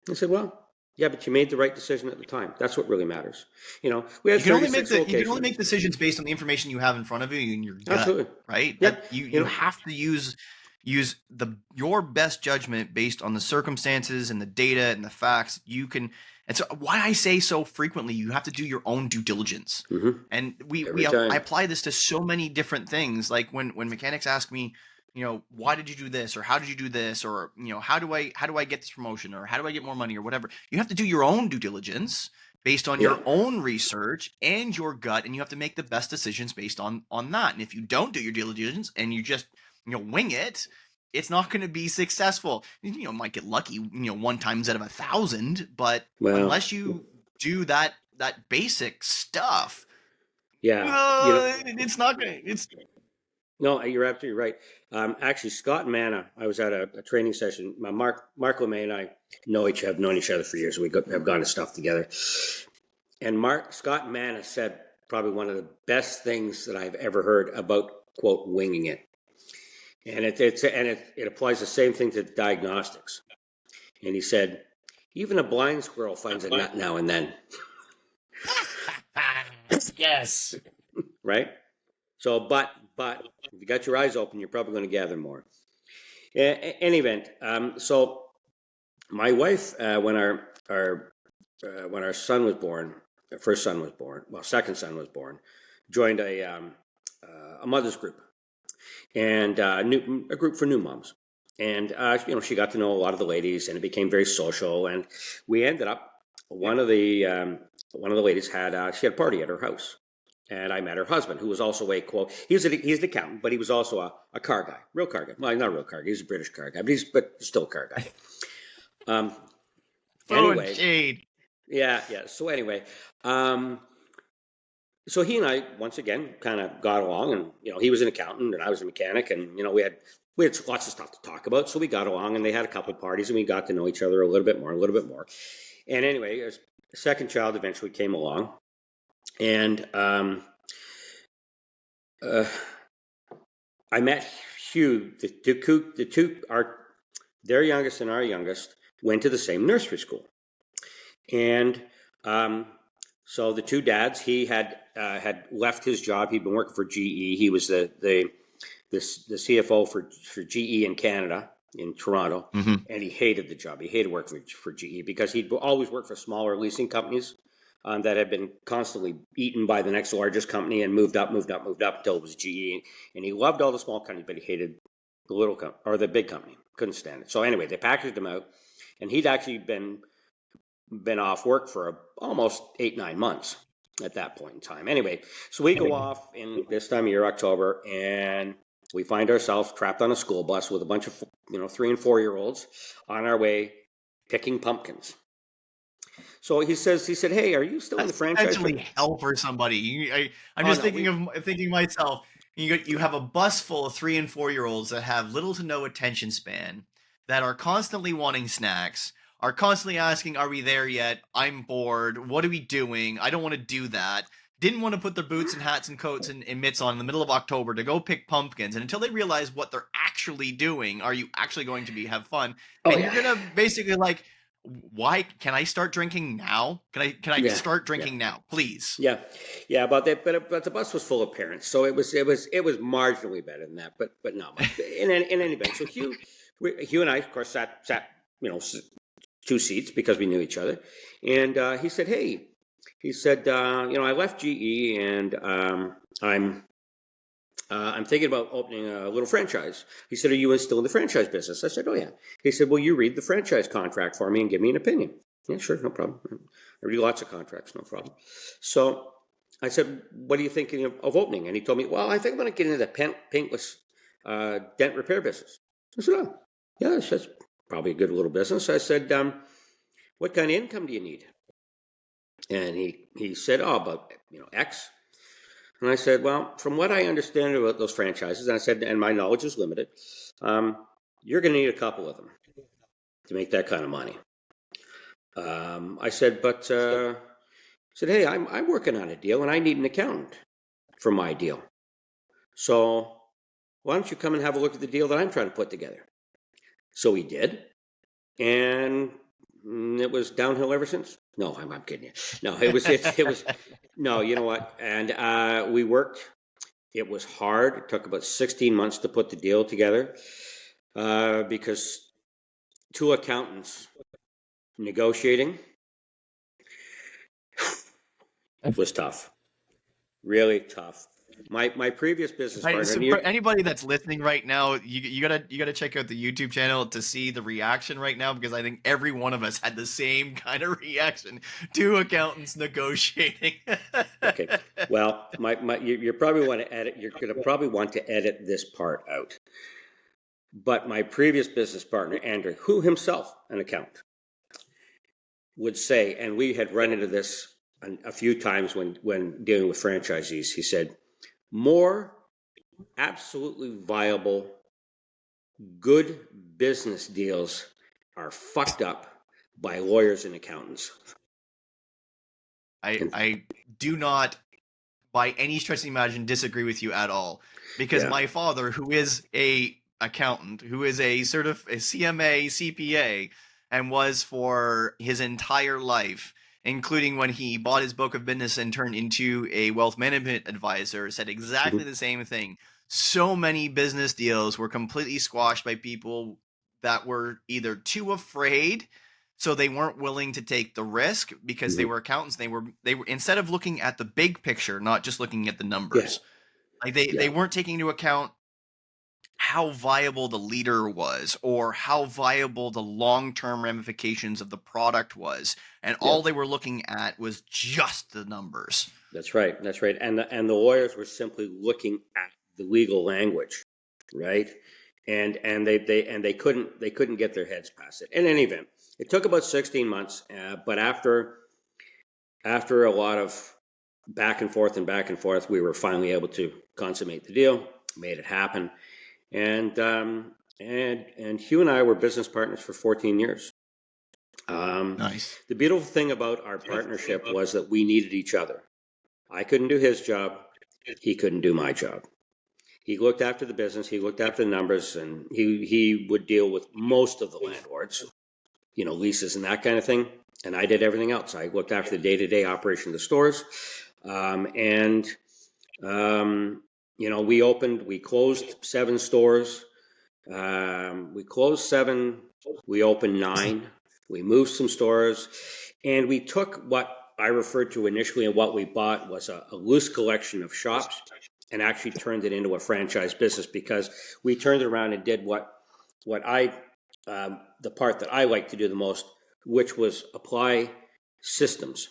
I said, "Well, yeah, but you made the right decision at the time. That's what really matters." We had You can only make 36 you can only locations. make decisions based on the information you have in front of you and your gut, Absolutely. right? Yeah. That you You you know, have to use your best judgment based on the circumstances and the data and the facts. And so why I say so frequently, you have to do your own due diligence. hmm And every I time. apply this to so many different things. Like when mechanics ask me, why did you do this or how did you do this or how do I get this promotion or how do I get more money or whatever. You have to do your own due diligence based on Yeah. your own research and your gut, and you have to make the best decisions based on that. And if you don't do your due diligence and you just wing it, it's not going to be successful. Might get lucky one times out of 1,000, but Well, unless you do that basic stuff, yeah. it's not gonna it's No, you're absolutely right. Actually, Scott and Manna, I was at a training session. Mark LeMay and I have known each other for years. Have gone to stuff together. And Scott Manna said probably one of the best things that I've ever heard about, quote, winging it. And it applies the same thing to diagnostics. And he said, even a blind squirrel finds a nut now and then, yes. right? So, but if you got your eyes open, you're probably going to gather more. In any event, so my wife, when our son was born, our first son was born, well, second son was born, joined a mother's group and a group for new moms. And she got to know a lot of the ladies, and it became very social. And we ended up one of the ladies she had a party at her house, and I met her husband, who was also he's an accountant, but he was also a car guy, real car guy. Well, not a real car guy, he's a British car guy, but still a car guy. Um, Throwing anyway, shade. yeah. So anyway, so he and I once again kind of got along, and he was an accountant and I was a mechanic, and we had lots of stuff to talk about, so we got along, and they had a couple of parties, and we got to know each other a little bit more. And anyway, a second child eventually came along, and I met Hugh. The two their youngest and our youngest went to the same nursery school, and so the two dads. He had left his job. He'd been working for GE. He was the CFO for GE in Canada, in Toronto, Mm-hmm. and he hated the job. He hated working for GE because he'd always worked for smaller leasing companies that had been constantly eaten by the next largest company and moved up until it was GE. And he loved all the small companies, but he hated the big company. Couldn't stand it. So anyway, they packaged him out, and he'd actually been off work for almost 8-9 months at that point in time. Anyway, so we go off in this time of year, October, and we find ourselves trapped on a school bus with a bunch of 3 and 4 year olds on our way picking pumpkins. So he said, "Hey, are you still in the That's franchise?" potentially hell for somebody. I'm Oh just no, thinking myself. You have a bus full of 3 and 4-year-olds that have little to no attention span, that are constantly wanting snacks, are constantly asking, "Are we there yet? I'm bored. What are we doing? I don't want to do that." Didn't want to put their boots and hats and coats and mitts on in the middle of October to go pick pumpkins. And until they realize what they're actually doing, are you actually going to have fun? oh And yeah, you're gonna basically like, why can I start drinking now? Can I yeah, start yeah. drinking now, please? Yeah, yeah, about that, but the bus was full of parents, so it was marginally better than that, but not much. In any event, so Hugh and I, of course, sat you know two seats because we knew each other, and he said, "Hey," he said, "I left GE and I'm thinking about opening a little franchise." He said, "Are you still in the franchise business?" I said, "Oh yeah." He said, "Well, you read the franchise contract for me and give me an opinion." Yeah, sure, no problem. I read lots of contracts, no problem. So I said, "What are you thinking of opening?" And he told me, "Well, I think I'm going to get into the paintless dent repair business." I said, "Oh, yeah, that's probably a good little business." I said, "What kind of income do you need?" And he said, "Oh, about X." And I said, "Well, from what I understand about those franchises," and I said, "and my knowledge is limited, um, you're going to need a couple of them to make that kind of money." I said, "But," said, "Hey, I'm working on a deal and I need an accountant for my deal. So why don't you come and have a look at the deal that I'm trying to put together?" So he did, and it was downhill ever since. No, I'm kidding you. No, it was no. You know what? And we worked. It was hard. It took about 16 months to put the deal together because two accountants negotiating was tough, really tough. My previous business partner, So for anybody that's listening right now, you gotta check out the YouTube channel to see the reaction right now, because I think every one of us had the same kind of reaction to accountants negotiating. okay, well, you probably want to edit. You're going to probably want to edit this part out. But my previous business partner, Andrew, who himself an accountant, would say, and we had run into this a few times when dealing with franchisees. He said, "More absolutely viable, good business deals are fucked up by lawyers and accountants." And I do not, by any stretch of the imagination, disagree with you at all, because yeah, my father, who is a accountant, who is a CMA CPA, and was for his entire life, including when he bought his book of business and turned into a wealth management advisor, said exactly mhm, the same thing. So many business deals were completely squashed by people that were either too afraid, so they weren't willing to take the risk because they mhm. were accountants. They were instead of looking at the big picture, not just looking at the Yeah, numbers. Like they yeah, weren't taking into account how viable the leader was, or how viable the long-term ramifications of the product was, and yeah. all they were looking at was just the numbers. That's right. That's right. And the lawyers were simply looking at the legal language, right? And they couldn't get their heads past it. In any event, it took about 16 months, but after a lot of back and forth, we were finally able to consummate the deal, made it happen, and Hugh and I were business partners for 14 years. Um, Nice. the beautiful thing about our partnership was that we needed each other. I couldn't do his job. He couldn't do my job. He looked after the business. He looked after the numbers, and he would deal with most of the landlords, leases and that kind of thing. And I did everything else. I looked after the day-to-day operation of the stores, and we closed 7 stores. We closed 7. We opened 9. We moved some stores, and we took what I referred to initially and what we bought was a loose collection of shops, and actually turned it into a franchise business because we turned it around and did what I the part that I like to do the most, which was apply systems.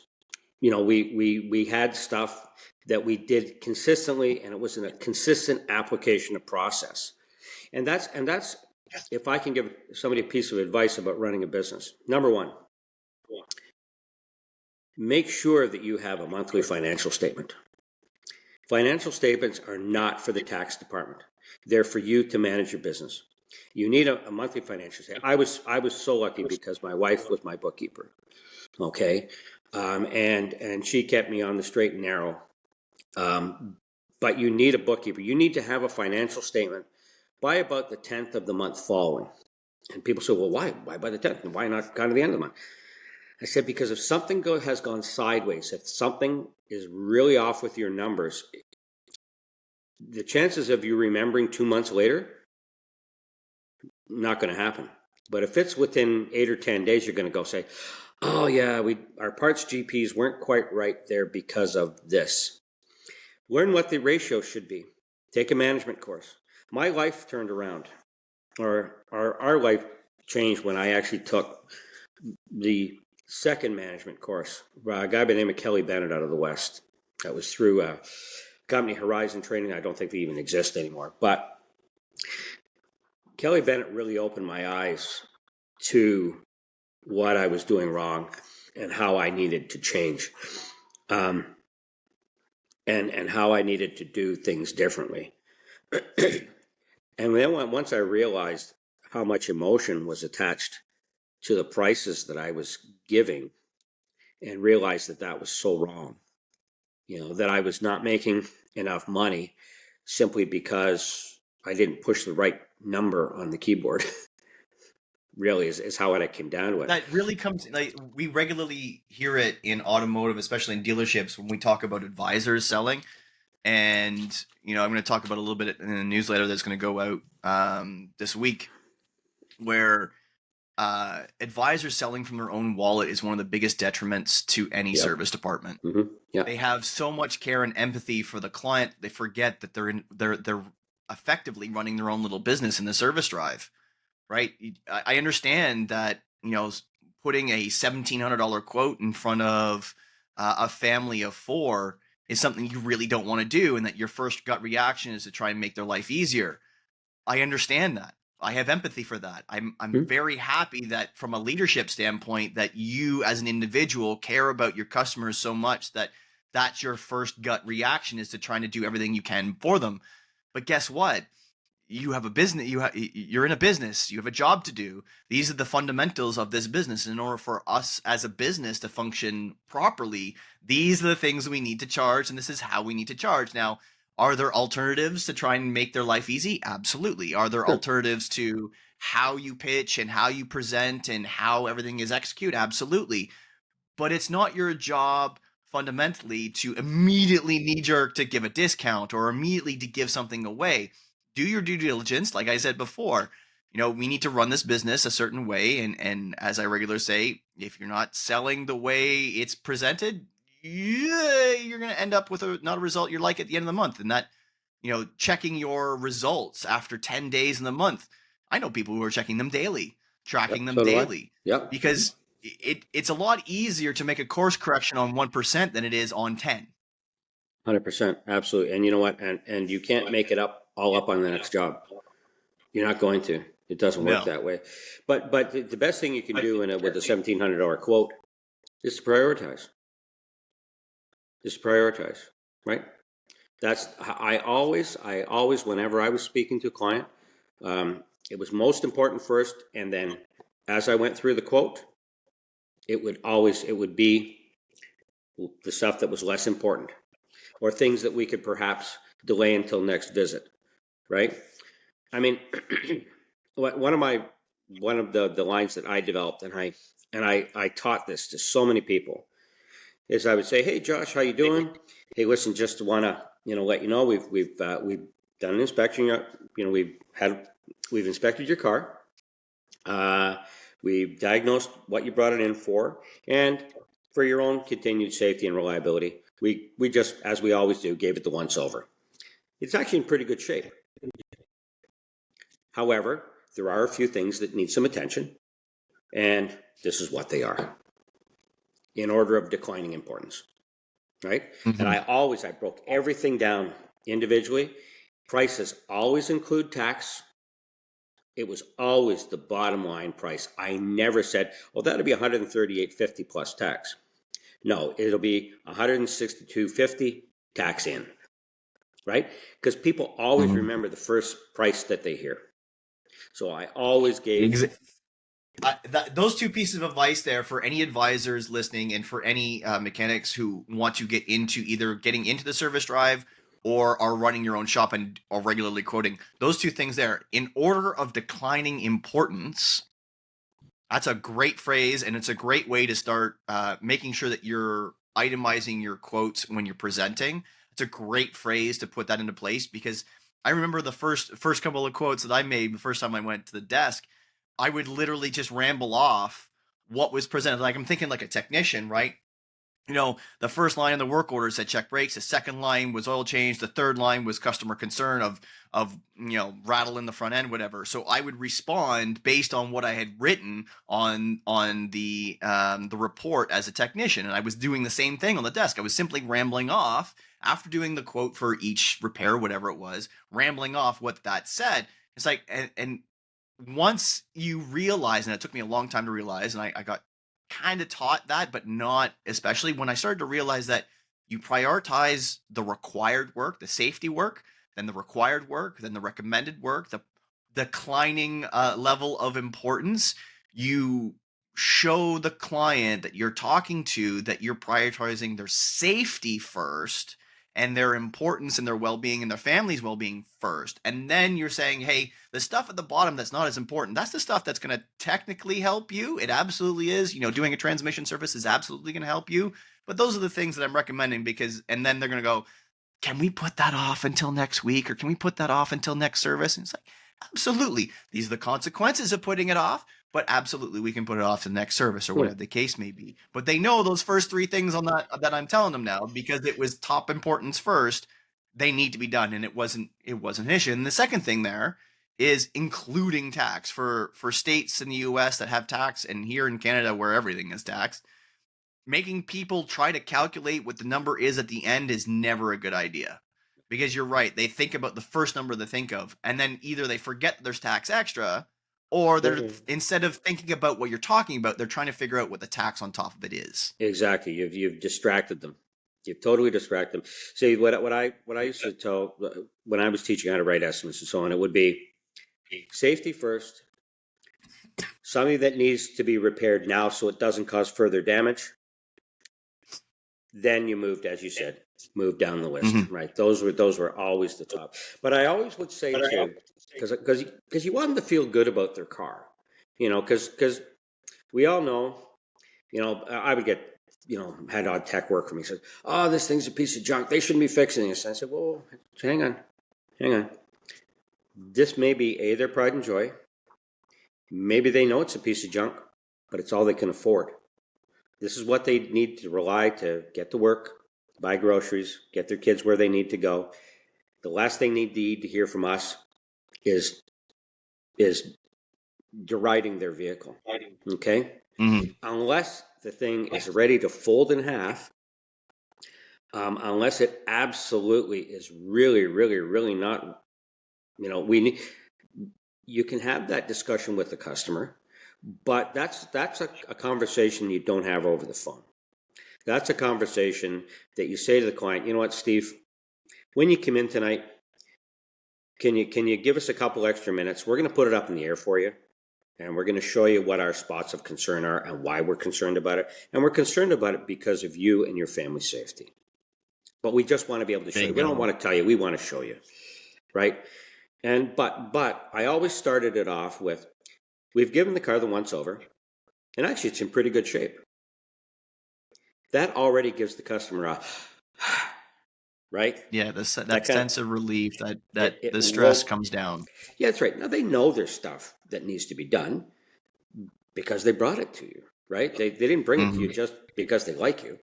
We had stuff that we did consistently, and it was in a consistent application of process. And that's if I can give somebody a piece of advice about running a business, number one, make sure that you have a monthly financial statement. Financial statements are not for the tax department. They're for you to manage your business. You need a monthly financial statement. I was so lucky because my wife was my bookkeeper. Okay, and she kept me on the straight and narrow. But you need a bookkeeper. You need to have a financial statement by about the 10th of the month following. And people say, well, why? Why by the 10th? And why not kind of the end of the month? I said, because if something has gone sideways, if something is really off with your numbers, the chances of you remembering 2 months later, not going to happen. But if it's within 8 or 10 days, you're going to go say, oh yeah, our parts GPs weren't quite right there because of this. Learn what the ratio should be. Take a management course. My life turned around, or our life changed when I actually took the second management course. A guy by the name of Kelly Bennett out of the West. That was through company Horizon Training. I don't think they even exist anymore. But Kelly Bennett really opened my eyes to what I was doing wrong and how I needed to change, and how I needed to do things differently. And then once I realized how much emotion was attached to the prices that I was giving, and realized that that was so wrong, that I was not making enough money simply because I didn't push the right number on the keyboard. Really is how it came down to it. That really comes, like, we regularly hear it in automotive, especially in dealerships, when we talk about advisors selling. And I'm going to talk about a little bit in a newsletter that's going to go out this week, where advisors selling from their own wallet is one of the biggest detriments to any Yep. service department. Mm-hmm. Yeah. They have so much care and empathy for the client, they forget that they're effectively running their own little business in the service drive, right? I understand that putting a $1,700 quote in front of a family of four is something you really don't want to do, and that your first gut reaction is to try and make their life easier. I understand that. I have empathy for that. I'm Mm-hmm. very happy that from a leadership standpoint, that you as an individual care about your customers so much that that's your first gut reaction, is to trying to do everything you can for them. But guess what? You have a business. You're in a business. You have a job to do. These are the fundamentals of this business. In order for us as a business to function properly, these are the things we need to charge, and this is how we need to charge. Now, are there alternatives to try and make their life easy? Absolutely. Are there Sure. alternatives to how you pitch and how you present and how everything is executed? Absolutely. But it's not your job fundamentally to immediately knee jerk to give a discount or immediately to give something away. Do your due diligence. Like I said before, we need to run this business a certain way. And as I regularly say, if you're not selling the way it's presented, you're going to end up with not a result you're like at the end of the month. And that, checking your results after 10 days in the month. I know people who are checking them daily, tracking Yep. them So do I. daily, Yep. because it's a lot easier to make a course correction on 1% than it is on 10. 100%. Absolutely. And you know what? And you can't make it all up on the next job. You're not going to. It doesn't work No. that way. But the best thing you can do with a $1,700 quote is to prioritize. Just prioritize, right? I always, whenever I was speaking to a client, it was most important first, and then as I went through the quote, it would be the stuff that was less important, or things that we could perhaps delay until next visit, right? I mean, one of the lines that I developed, and I taught this to so many people, is I would say, "Hey, Josh, how you doing? Hey, listen, just want to let you know we've done an inspection. We've inspected your car. We've diagnosed what you brought it in for, and for your own continued safety and reliability, we just, as we always do, gave it the once over. It's actually in pretty good shape. However, there are a few things that need some attention, and this is what they are, in order of declining importance, right?" And Mm-hmm. I broke everything down individually. Prices always include tax. It was always the bottom line price. I never said, "Oh, that'll be 138.50 plus tax." No, it'll be 162.50 tax in, right? Because people always Mhm. remember the first price that they hear. So I always gave. Exa- those two pieces of advice there for any advisors listening and for any mechanics who want to get into either getting into the service drive or are running your own shop and are regularly quoting, those two things there in order of declining importance. That's a great phrase, and it's a great way to start making sure that you're itemizing your quotes when you're presenting. It's a great phrase to put that into place, because I remember the first couple of quotes that I made the first time I went to the desk. I would literally just ramble off what was presented. Like, I'm thinking like a technician, right? The first line in the work order said check brakes. The second line was oil change. The third line was customer concern of rattle in the front end, whatever. So I would respond based on what I had written on the report as a technician, and I was doing the same thing on the desk. I was simply rambling off after doing the quote for each repair, whatever it was, rambling off what that said. It's like, and once you realize, and it took me a long time to realize, and I got kind of taught that, but not especially when I started to realize that you prioritize the required work, the safety work, then the required work, then the recommended work, the declining level of importance. You show the client that you're talking to that you're prioritizing their safety first and their importance and their well-being and their family's well-being first. And then you're saying, hey, the stuff at the bottom that's not as important, that's the stuff that's going to technically help you. It absolutely is. Doing a transmission service is absolutely going to help you. But those are the things that I'm recommending, because, and then they're going to go, can we put that off until next week? Or can we put that off until next service? And it's like, absolutely. These are the consequences of putting it off, but absolutely we can put it off to the next service or Hmm. whatever the case may be. But they know those first three things on that I'm telling them now, because it was top importance first. They need to be done, and it wasn't an issue. And the second thing there is including tax for states in the US that have tax, and here in Canada where everything is taxed. Making people try to calculate what the number is at the end is never a good idea, because you're right. They think about the first number they think of, and then either they forget there's tax extra, or they're, Mhm. instead of thinking about what you're talking about, they're trying to figure out what the tax on top of it is. Exactly. You've distracted them. You've totally distracted them. See, what I used to tell when I was teaching how to write estimates and so on, it would be safety first, something that needs to be repaired now so it doesn't cause further damage. Then you moved, as you said, moved down the list, Mm-hmm. right? Those were always the top. But I always would say too, because you want them to feel good about their car, because we all know, I would get, had odd tech work for me. Says, "Oh, this thing's a piece of junk. They shouldn't be fixing this." I said, "Well, hang on. This may be their pride and joy. Maybe they know it's a piece of junk, but it's all they can afford. This is what they need to rely to get to work, buy groceries, get their kids where they need to go. The last thing they need to hear from us is is deriding their vehicle. Okay? Mm-hmm. Unless the thing is ready to fold in half, unless it absolutely is really, really, really not, we need. You can have that discussion with the customer, but that's a conversation you don't have over the phone. That's a conversation that you say to the client, you know what, Steve, when you come in tonight, can you give us a couple extra minutes? We're going to put it up in the air for you, and we're going to show you what our spots of concern are and why we're concerned about it. And we're concerned about it because of you and your family's safety. But we just want to be able to show you. We don't Bingo. want to tell you. We want to show you, right? And but I always started it off with, we've given the car the once over, and actually it's in pretty good shape. That already gives the customer a right. Yeah, That that kind of sense of relief, that it the stress woke. comes down. Yeah, that's right. Now they know there's stuff that needs to be done because they brought it to you, right? They didn't bring it to you Mm-hmm. just because they like you,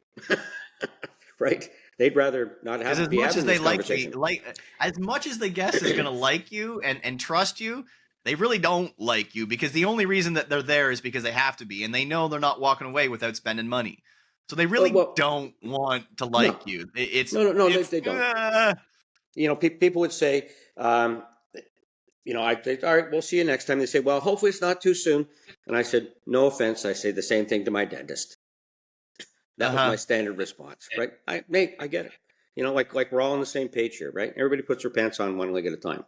right? They'd rather not Because have as be much as having they this conversation. as much as the guest is going to like you and trust you, they really don't like you, because the only reason that they're there is because they have to be, and they know they're not walking away without spending money. So they Well, really well, don't want to no, like you. no, no, no, It's they don't. People would say, um, I think, all right, we'll see you next time. They say, well, hopefully it's not too soon. And I said, no offense. I say the same thing to my dentist. That was my Uh-huh. standard response, right? Nate, I get it. Like we're all on the same page here, right? Everybody puts their pants on one leg at a time.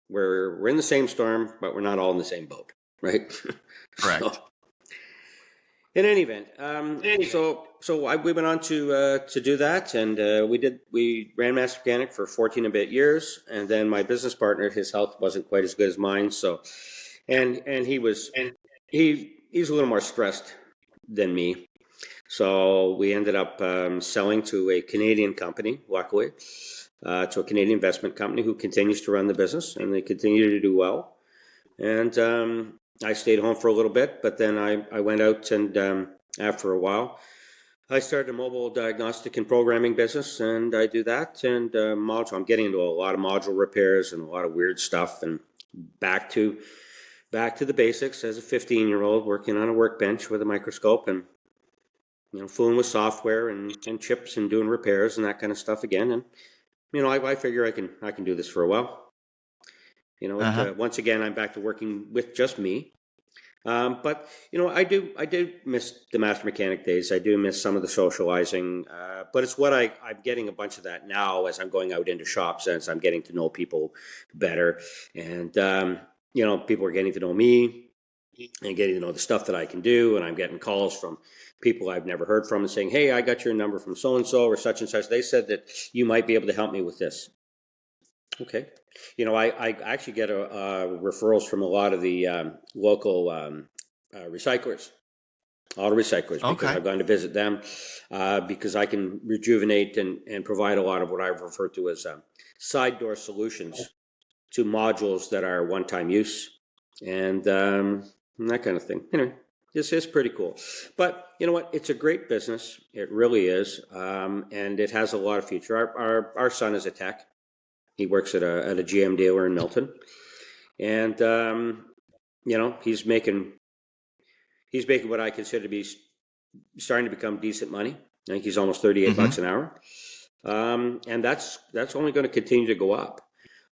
We're in the same storm, but we're not all in the same boat, right? So Correct. in any event, we went on to do that, and we ran Master Mechanic for 14 and a bit years, and then my business partner, his health wasn't quite as good as mine, so and he's a little more stressed than me, so we ended up selling to a Canadian company, luckily, to a Canadian investment company who continues to run the business, and they continue to do well. And I stayed home for a little bit, but then I went out and after a while, I started a mobile diagnostic and programming business, and I do that. And I'm getting into a lot of module repairs and a lot of weird stuff, and back to the basics as a 15-year-old working on a workbench with a microscope and fooling with software and chips and doing repairs and that kind of stuff again. And I figure I can do this for a while. Uh-huh. Once again, I'm back to working with just me. But I do miss the master mechanic days. I do miss some of the socializing. But it's what I'm getting a bunch of that now as I'm going out into shops, as I'm getting to know people better, and people are getting to know me and getting to know the stuff that I can do. And I'm getting calls from people I've never heard from and saying, "Hey, I got your number from so and so or such and such. They said that you might be able to help me with this." Okay. I actually get referrals from a lot of the local recyclers, auto recyclers, because Okay. I've gone to visit them, because I can rejuvenate and provide a lot of what I refer to as side door solutions to modules that are one-time use and that kind of thing. This is pretty cool. But you know what? It's a great business. It really is. And it has a lot of future. Our son is a tech. He works at a GM dealer in Milton, and he's making what I consider to be starting to become decent money. I think he's almost 38 Mm-hmm. bucks an hour, and that's only going to continue to go up.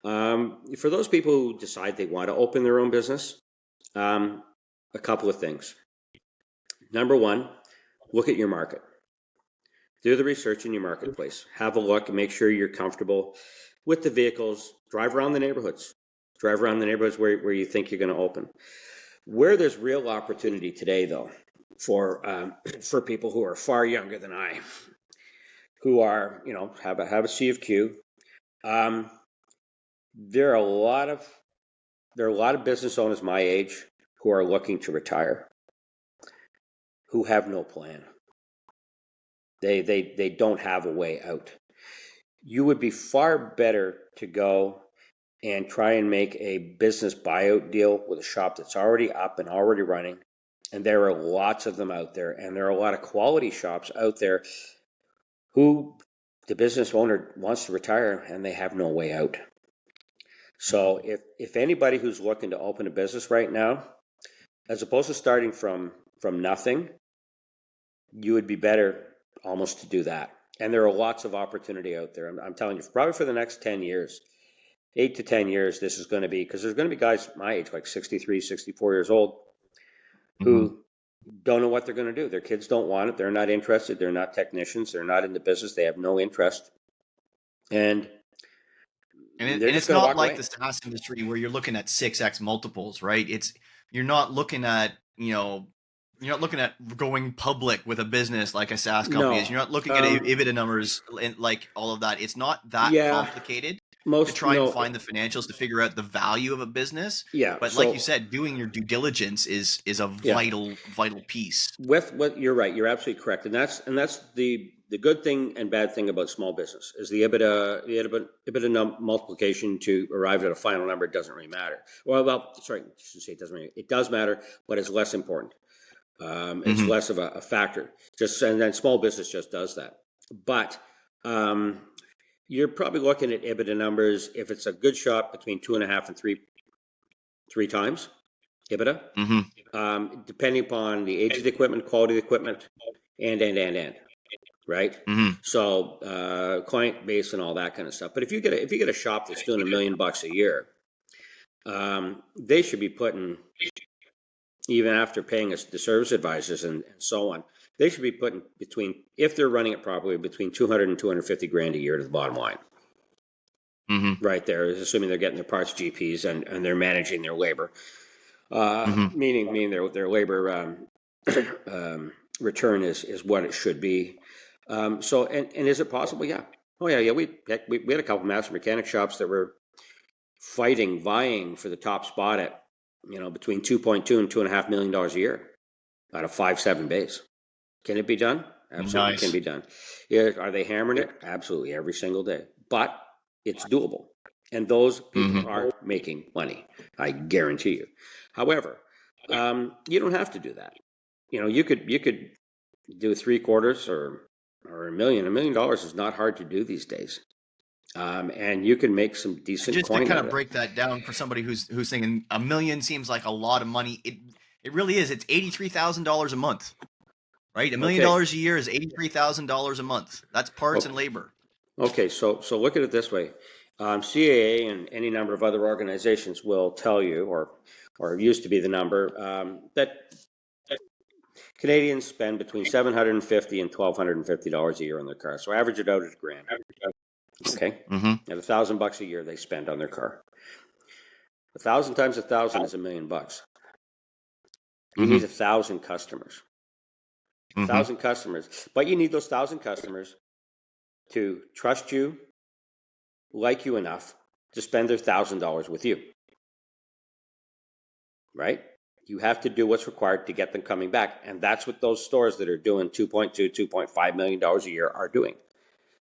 For those people who decide they want to open their own business, a couple of things. Number one, look at your market. Do the research in your marketplace. Have a look and make sure you're comfortable with the vehicles. Drive around the neighborhoods. Drive around the neighborhoods where you think you're going to open. Where there's real opportunity today, though, for people who are far younger than I, who are have a C of Q, um, there are a lot of business owners my age who are looking to retire, who have no plan. They don't have a way out. You would be far better to go and try and make a business buyout deal with a shop that's already up and already running. And there are lots of them out there, and there are a lot of quality shops out there who the business owner wants to retire and they have no way out. So if anybody who's looking to open a business right now, as opposed to starting from nothing, you would be better almost to do that. And there are lots of opportunity out there. I'm telling you, probably for the next 10 years, 8 to 10 years, this is going to be, because there's going to be guys my age, like 63, 64 years old, Mm-hmm. who don't know what they're going to do. Their kids don't want it. They're not interested. They're not technicians. They're not in the business. They have no interest. And they're And just it's going to not walk like away. the SaaS industry where you're looking at 6x multiples, right? You're not looking at, you're not looking at going public with a business like a SaaS company is. No. You're not looking at EBITDA numbers and like all of that. It's not that Yeah. complicated to Most, try and find the financials to figure out the value of a business. yeah. But like you So, said, doing your due diligence is a yeah. vital piece. With what you're right, you're absolutely correct, and that's the good thing and bad thing about small business is the EBITDA multiplication to arrive at a final number doesn't really matter. Well, sorry, I should say it doesn't really. It does matter, but it's less important. It's Mm-hmm. less of a factor. And then small business just does that. But um, you're probably looking at EBITDA numbers if it's a good shop between 2.5 and three times EBITDA, Mm-hmm. depending upon the age of the equipment, quality of the equipment, and. right? Mm-hmm. So client base and all that kind of stuff. But if you get a shop that's doing $1 million a year, they should be putting, even after paying us the service advisors and so on, they should be putting between, if they're running it properly, between 200 and 250 grand a year to the bottom line. Mm-hmm. Right there, assuming they're getting their parts GPs and they're managing their labor, Mm-hmm. meaning their labor return is what it should be. So and is it possible? Yeah. Oh yeah, yeah. We had a couple master mechanic shops that were vying for the top spot at, between 2.2 and $2.5 million a year out of 5-7 bays. Can it be done? Absolutely can Nice. be done. Yeah, are they hammering it? Absolutely, every single day. But it's doable. And those people Mm-hmm. are making money, I guarantee you. However, you don't have to do that. You could do 3/4 or a million. $1 million is not hard to do these days. And you can make some decent Just to coin kind out of of it. break that down for somebody who's thinking a million seems like a lot of money. It really is. It's $83,000 a month, right? $1 million Okay. a year is $83,000 a month. That's parts and Okay. labor. Okay, so look at it this way. CAA and any number of other organizations will tell you, or used to be the number, that Canadians spend between $750 and $1,250 a year on their car. So average it out at $1,000. Okay, Mm-hmm. at $1,000 a year they spend on their car. 1,000 times 1,000 is $1 million. You need Mm-hmm. 1,000 customers. Mm-hmm. 1,000 customers, but you need those 1,000 customers to trust you, like you enough to spend their $1,000 with you. Right? You have to do what's required to get them coming back. And that's what those stores that are doing 2.2, $2.5 million a year are doing.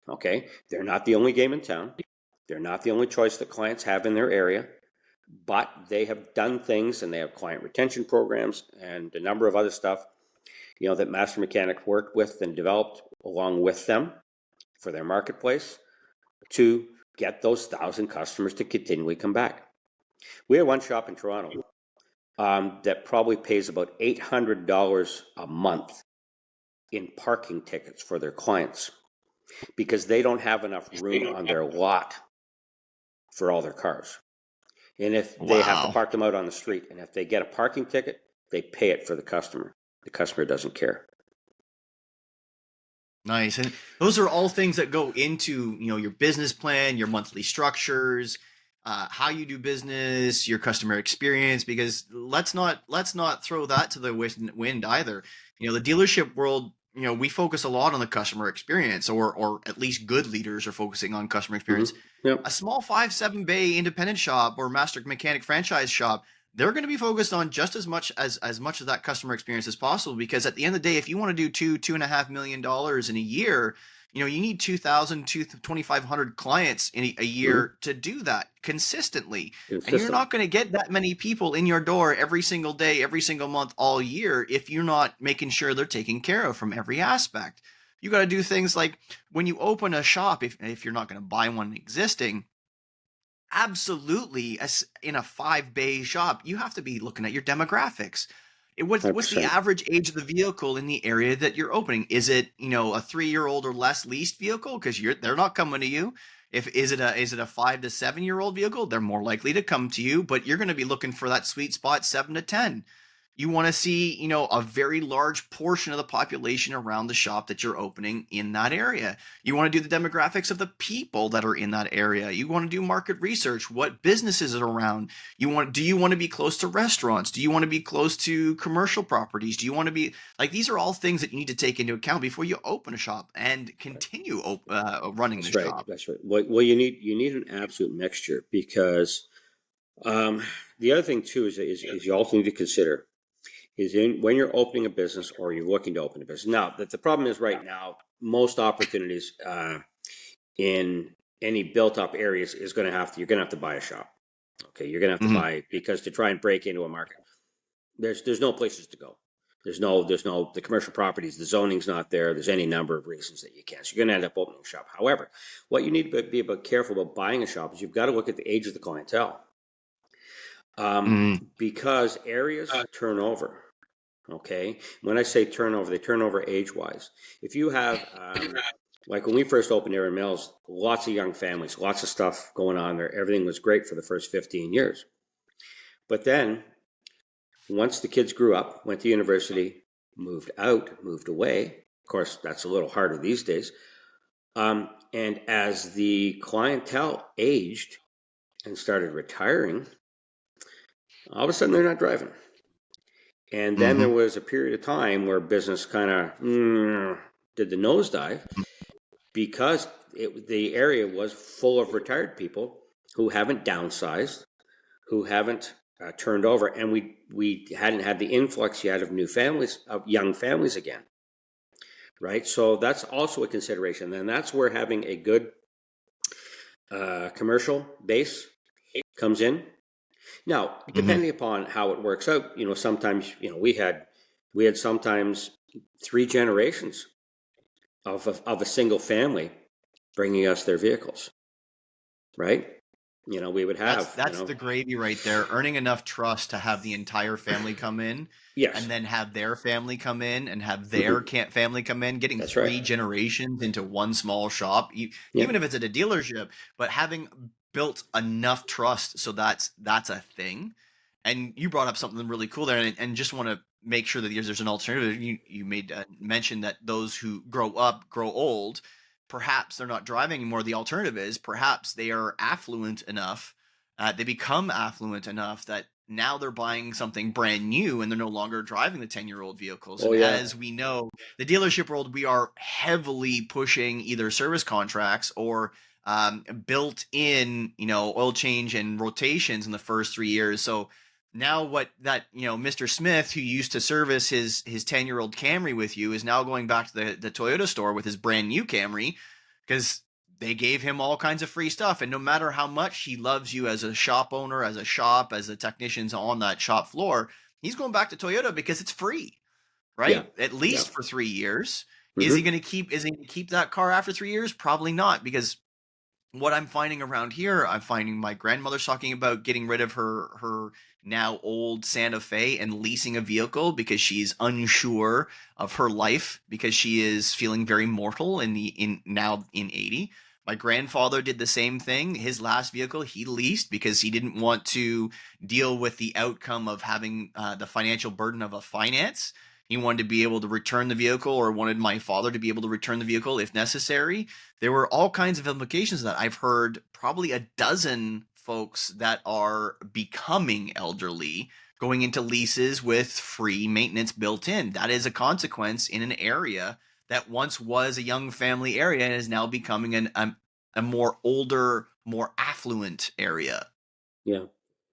Okay? They're not the only game in town. They're not the only choice that clients have in their area, but they have done things and they have client retention programs and a number of other stuff, that Master Mechanic worked with and developed along with them for their marketplace to get those 1,000 customers to continually come back. We had one shop in Toronto that probably pays about $800 a month in parking tickets for their clients because they don't have enough room on their lot for all their cars. And if they have to Wow. park them out on the street, and if they get a parking ticket, they pay it for the customer. The customer doesn't care. Nice. And those are all things that go into, your business plan, your monthly structures, how you do business, your customer experience, because let's not throw that to the wind either. The dealership world, we focus a lot on the customer experience, or at least good leaders are focusing on customer Hmm. experience. Yep. A small 5-7 bay independent shop or master mechanic franchise shop, they're going to be focused on just as much of that customer experience as possible, because at the end of the day, if you want to do $2.5 million in a year, you need 2,000 to 2,500 clients in a Hmm. year to do that consistently. And you're Consistently. not going to get that many people in your door every single day, every single month, all year if you're not making sure they're taken care of from every aspect. You got to do things like when you open a shop, if you're not going to buy one existing, absolutely, as in a 5 bay shop, you have to be looking at your demographics. What's the 100%. average age of the vehicle in the area that you're opening? Is it, a 3-year old or less leased vehicle? Because they're not coming to you. If is it a 5 to 7 year old vehicle, they're more likely to come to you, but you're going to be looking for that sweet spot 7 to 10. You want to see, a very large portion of the population around the shop that you're opening in that area. You want to do the demographics of the people that are in that area. You want to do market research. What businesses are around? Do you want to be close to restaurants? Do you want to be close to commercial properties? Do you want to be like, these are all things that you need to take into account before you open a shop and continue running the That's right. shop. That's right. Well, you need an absolute mixture because the other thing too is you also need to consider when you're opening a business or you're looking to open a business. Now, that the problem is right now, most opportunities in any built up areas is you're going to have to buy a shop. Okay, you're going to have to Mm-hmm. buy because to try and break into a market, there's no places to go. There's no the commercial properties, the zoning's not there. There's any number of reasons that you can't. So you're going to end up opening a shop. However, what you need to be about careful about buying a shop is you've got to look at the age of the clientele, Mm-hmm. because areas turn over. Okay. When I say turnover, they turn over age-wise. If you have, like when we first opened Aaron Mills, lots of young families, lots of stuff going on there. Everything was great for the first 15 years. But then once the kids grew up, went to university, moved out, moved away. Of course, that's a little harder these days. And as the clientele aged and started retiring, all of a sudden they're not driving. And then there Mm-hmm. was a period of time where business kind of did the nosedive because the area was full of retired people who haven't downsized, who haven't turned over, and we hadn't had the influx yet of new families, of young families again, right? So that's also a consideration, and that's where having a good commercial base comes in. Now, Mm-hmm. depending upon how it works out, sometimes we had sometimes three generations of a single family bringing us their vehicles, right? We would That's have, that's the gravy right there. Earning enough trust to have the entire family come in, yes, and then have their family come in, and have their hmm, family come in, getting that's right. three generations into one small shop, Yeah, even if it's at a dealership, but having built enough trust so that's a thing. And you brought up something really cool there, and just want to make sure that there's an alternative. You made mention that those who grow up grow old. Perhaps they're not driving anymore. The alternative is perhaps they are affluent enough, they become affluent enough that now they're buying something brand new and they're no longer driving the 10-year-old vehicles. oh And yeah, as we know, the dealership world, we are heavily pushing either service contracts or built in, oil change and rotations in the first 3 years. So now what that, Mr. Smith, who used to service his 10-year-old Camry with you, is now going back to the Toyota store with his brand new Camry because they gave him all kinds of free stuff. And no matter how much he loves you as a shop owner, as a shop, as the technicians on that shop floor, he's going back to Toyota because it's free, yeah, right? At yeah, least for 3 years. Is he hmm, going to keep that car after 3 years? Probably not, because what I'm finding around here, I'm finding my grandmother's talking about getting rid of her now old Santa Fe and leasing a vehicle because she's unsure of her life because she is feeling very mortal in 80. My grandfather did the same thing. His last vehicle he leased because he didn't want to deal with the outcome of having the financial burden of a finance. He wanted to be able to return the vehicle, or wanted my father to be able to return the vehicle if necessary. There were all kinds of implications that I've heard probably a dozen folks that are becoming elderly going into leases with free maintenance built in. That is a consequence in an area that once was a young family area and is now becoming a more older, more affluent area. yeah.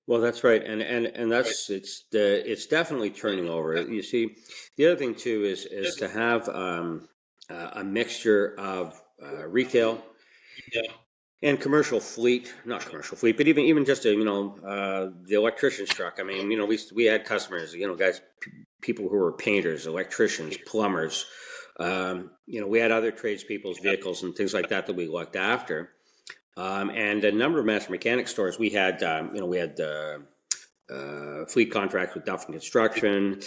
Well, that's right, and that's it's definitely turning over. You see, the other thing too is to have a mixture of retail and commercial fleet, not commercial fleet, but even just the electrician's truck. I mean, we had customers, guys, people who were painters, electricians, plumbers. We had other tradespeople's vehicles and things like that we looked after. And a number of master mechanic stores. We had fleet contracts with Duffin Construction.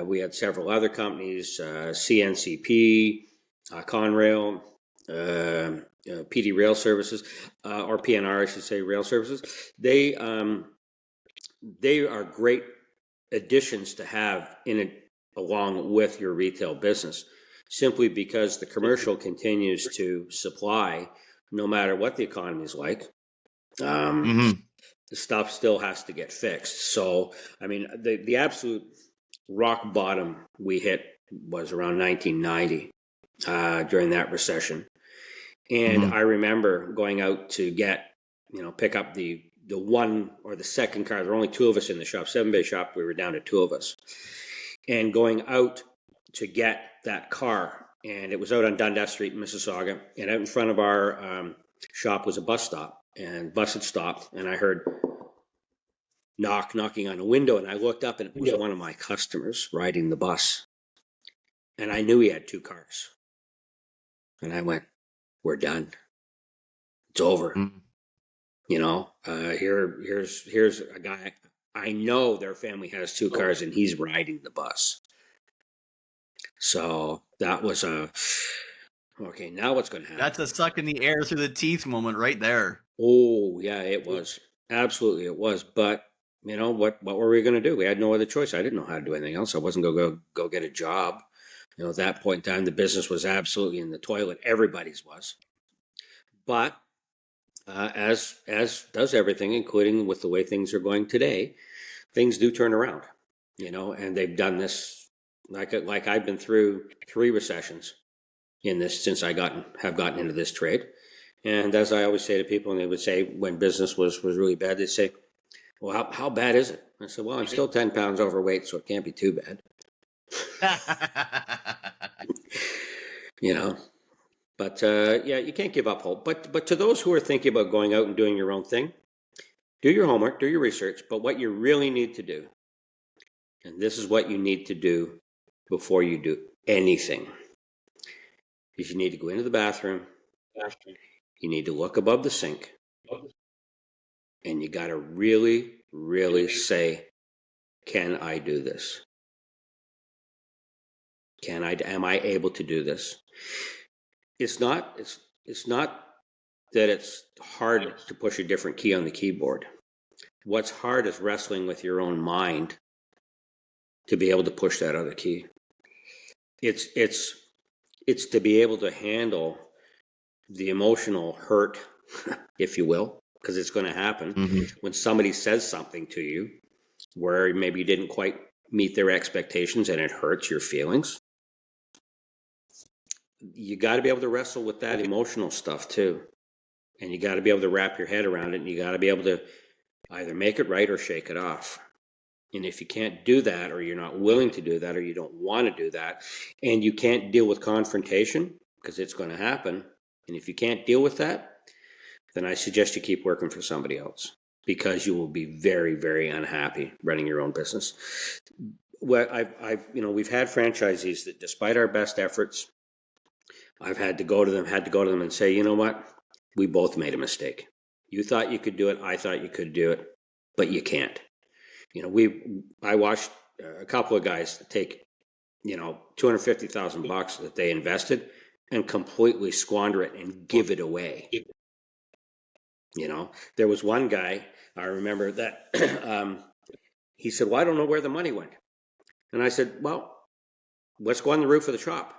We had several other companies, CNCP, Conrail, PD Rail Services, or PNR, I should say, Rail Services. They are great additions to have in it along with your retail business, simply because the commercial continues to supply no matter what the economy is like. Um, Mm-hmm. the stuff still has to get fixed. So, I mean, the absolute rock bottom we hit was around 1990 during that recession. And Mm-hmm. I remember going out to pick up the one or the second car. There were only two of us in the shop, 7-bay shop. We were down to two of us, and going out to get that car. And it was out on Dundas Street in Mississauga. And out in front of our shop was a bus stop, and bus had stopped. And I heard knocking on a window, and I looked up, and it was one of my customers riding the bus. And I knew he had two cars. And I went, "We're done. It's over." Mm-hmm. Here's a guy I know their family has 2 cars and he's riding the bus. So that was okay, now what's going to happen? That's a suck in the air through the teeth moment right there. Oh, yeah, it was. Absolutely, it was. But what were we going to do? We had no other choice. I didn't know how to do anything else. I wasn't going to go get a job. At that point in time, the business was absolutely in the toilet. Everybody's was. But as does everything, including with the way things are going today, things do turn around. And they've done this like I've been through 3 recessions in this since have gotten into this trade. And as I always say to people, and they would say when business was really bad, they'd say, "Well, how bad is it?" I said, "Well, I'm still 10 pounds overweight, so it can't be too bad." You know, but yeah, you can't give up hope. But to those who are thinking about going out and doing your own thing, do your homework, do your research. But what you really need to do, and this is what you need to do before you do anything, is you need to go into the bathroom, you need to look above the sink, and you got to really, really say, "Can I do this? Am I able to do this?" It's not that it's hard to push a different key on the keyboard. What's hard is wrestling with your own mind to be able to push that other key. It's to be able to handle the emotional hurt, if you will, because it's going to happen when somebody says something to you where maybe you didn't quite meet their expectations and it hurts your feelings. You got to be able to wrestle with that emotional stuff too. And you got to be able to wrap your head around it, and you got to be able to either make it right or shake it off. And if you can't do that, or you're not willing to do that, or you don't want to do that, and you can't deal with confrontation, because it's going to happen, and if you can't deal with that, then I suggest you keep working for somebody else, because you will be very, very unhappy running your own business. Well, we've had franchisees that, despite our best efforts, I've had to go to them and say, "You know what? We both made a mistake. You thought you could do it. I thought you could do it, but you can't." I watched a couple of guys take, $250,000 that they invested and completely squander it and give it away. There was one guy, I remember that, he said, "Well, I don't know where the money went." And I said, "Well, let's go on the roof of the shop."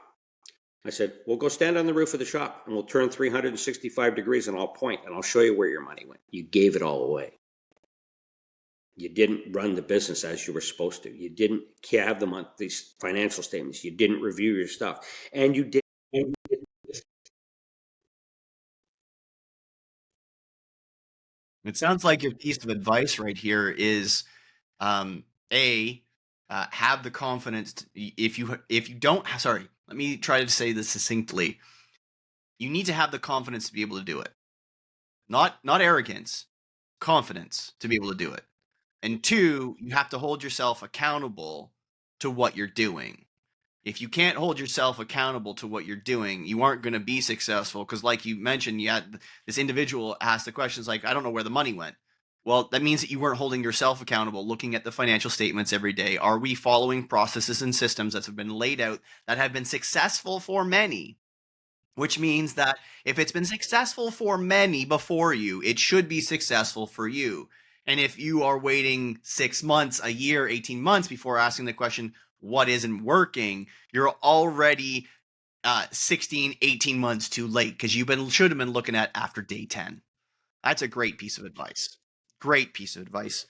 I said, "We'll go stand on the roof of the shop and we'll turn 365 degrees and I'll point and I'll show you where your money went. You gave it all away. You didn't run the business as you were supposed to. You didn't have these financial statements. You didn't review your stuff. And you did." It sounds like your piece of advice right here is um, a have the confidence if you don't sorry, let me try to say this succinctly. You need to have the confidence to be able to do it. Not arrogance, confidence to be able to do it. And two, you have to hold yourself accountable to what you're doing. If you can't hold yourself accountable to what you're doing, you aren't going to be successful. Because, like you mentioned, you had this individual ask the questions like, "I don't know where the money went." Well, that means that you weren't holding yourself accountable, looking at the financial statements every day. Are we following processes and systems that have been laid out that have been successful for many? Which means that if it's been successful for many before you, it should be successful for you. And if you are waiting 6 months, a year, 18 months before asking the question, what isn't working, you're already 16, 18 months too late because should have been looking at after day 10. That's a great piece of advice. Great piece of advice.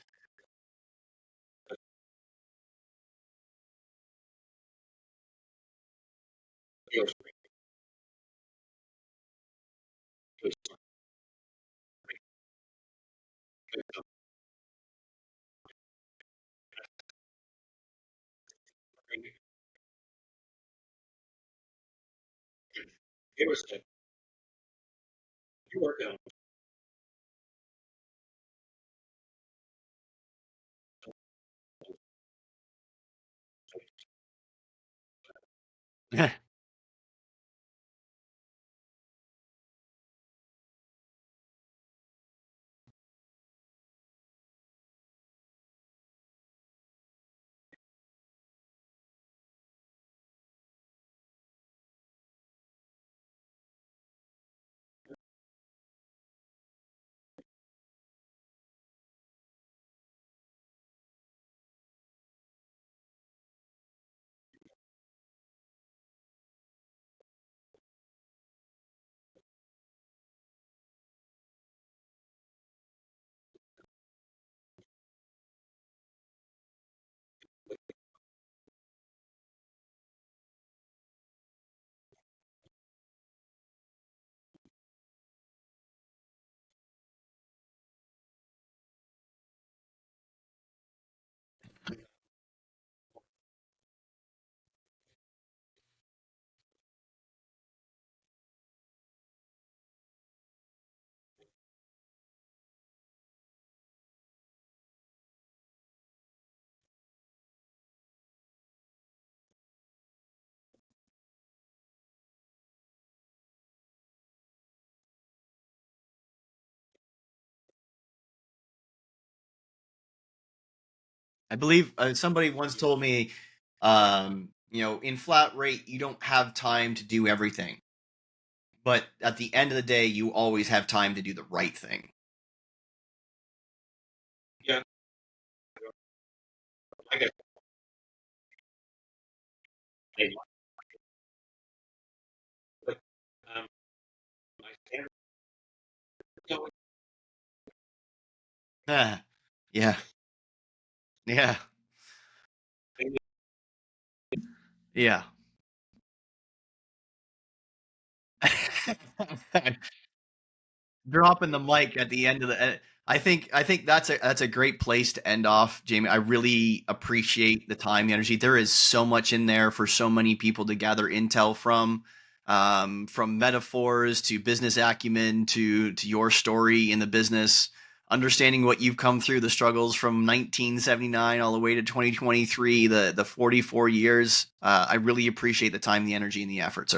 It was you work out. I believe somebody once told me, in flat rate, you don't have time to do everything, but at the end of the day, you always have time to do the right thing. Yeah, I guess. Maybe. But, my standard, you know, Ah, yeah, yeah, yeah. Dropping the mic at the end of the. I think that's a great place to end off, Jamie. I really appreciate the time, the energy. There is so much in there for so many people to gather intel from metaphors to business acumen to your story in the business, understanding what you've come through, the struggles from 1979 all the way to 2023, the 44 years. I really appreciate the time, the energy, and the effort, sir.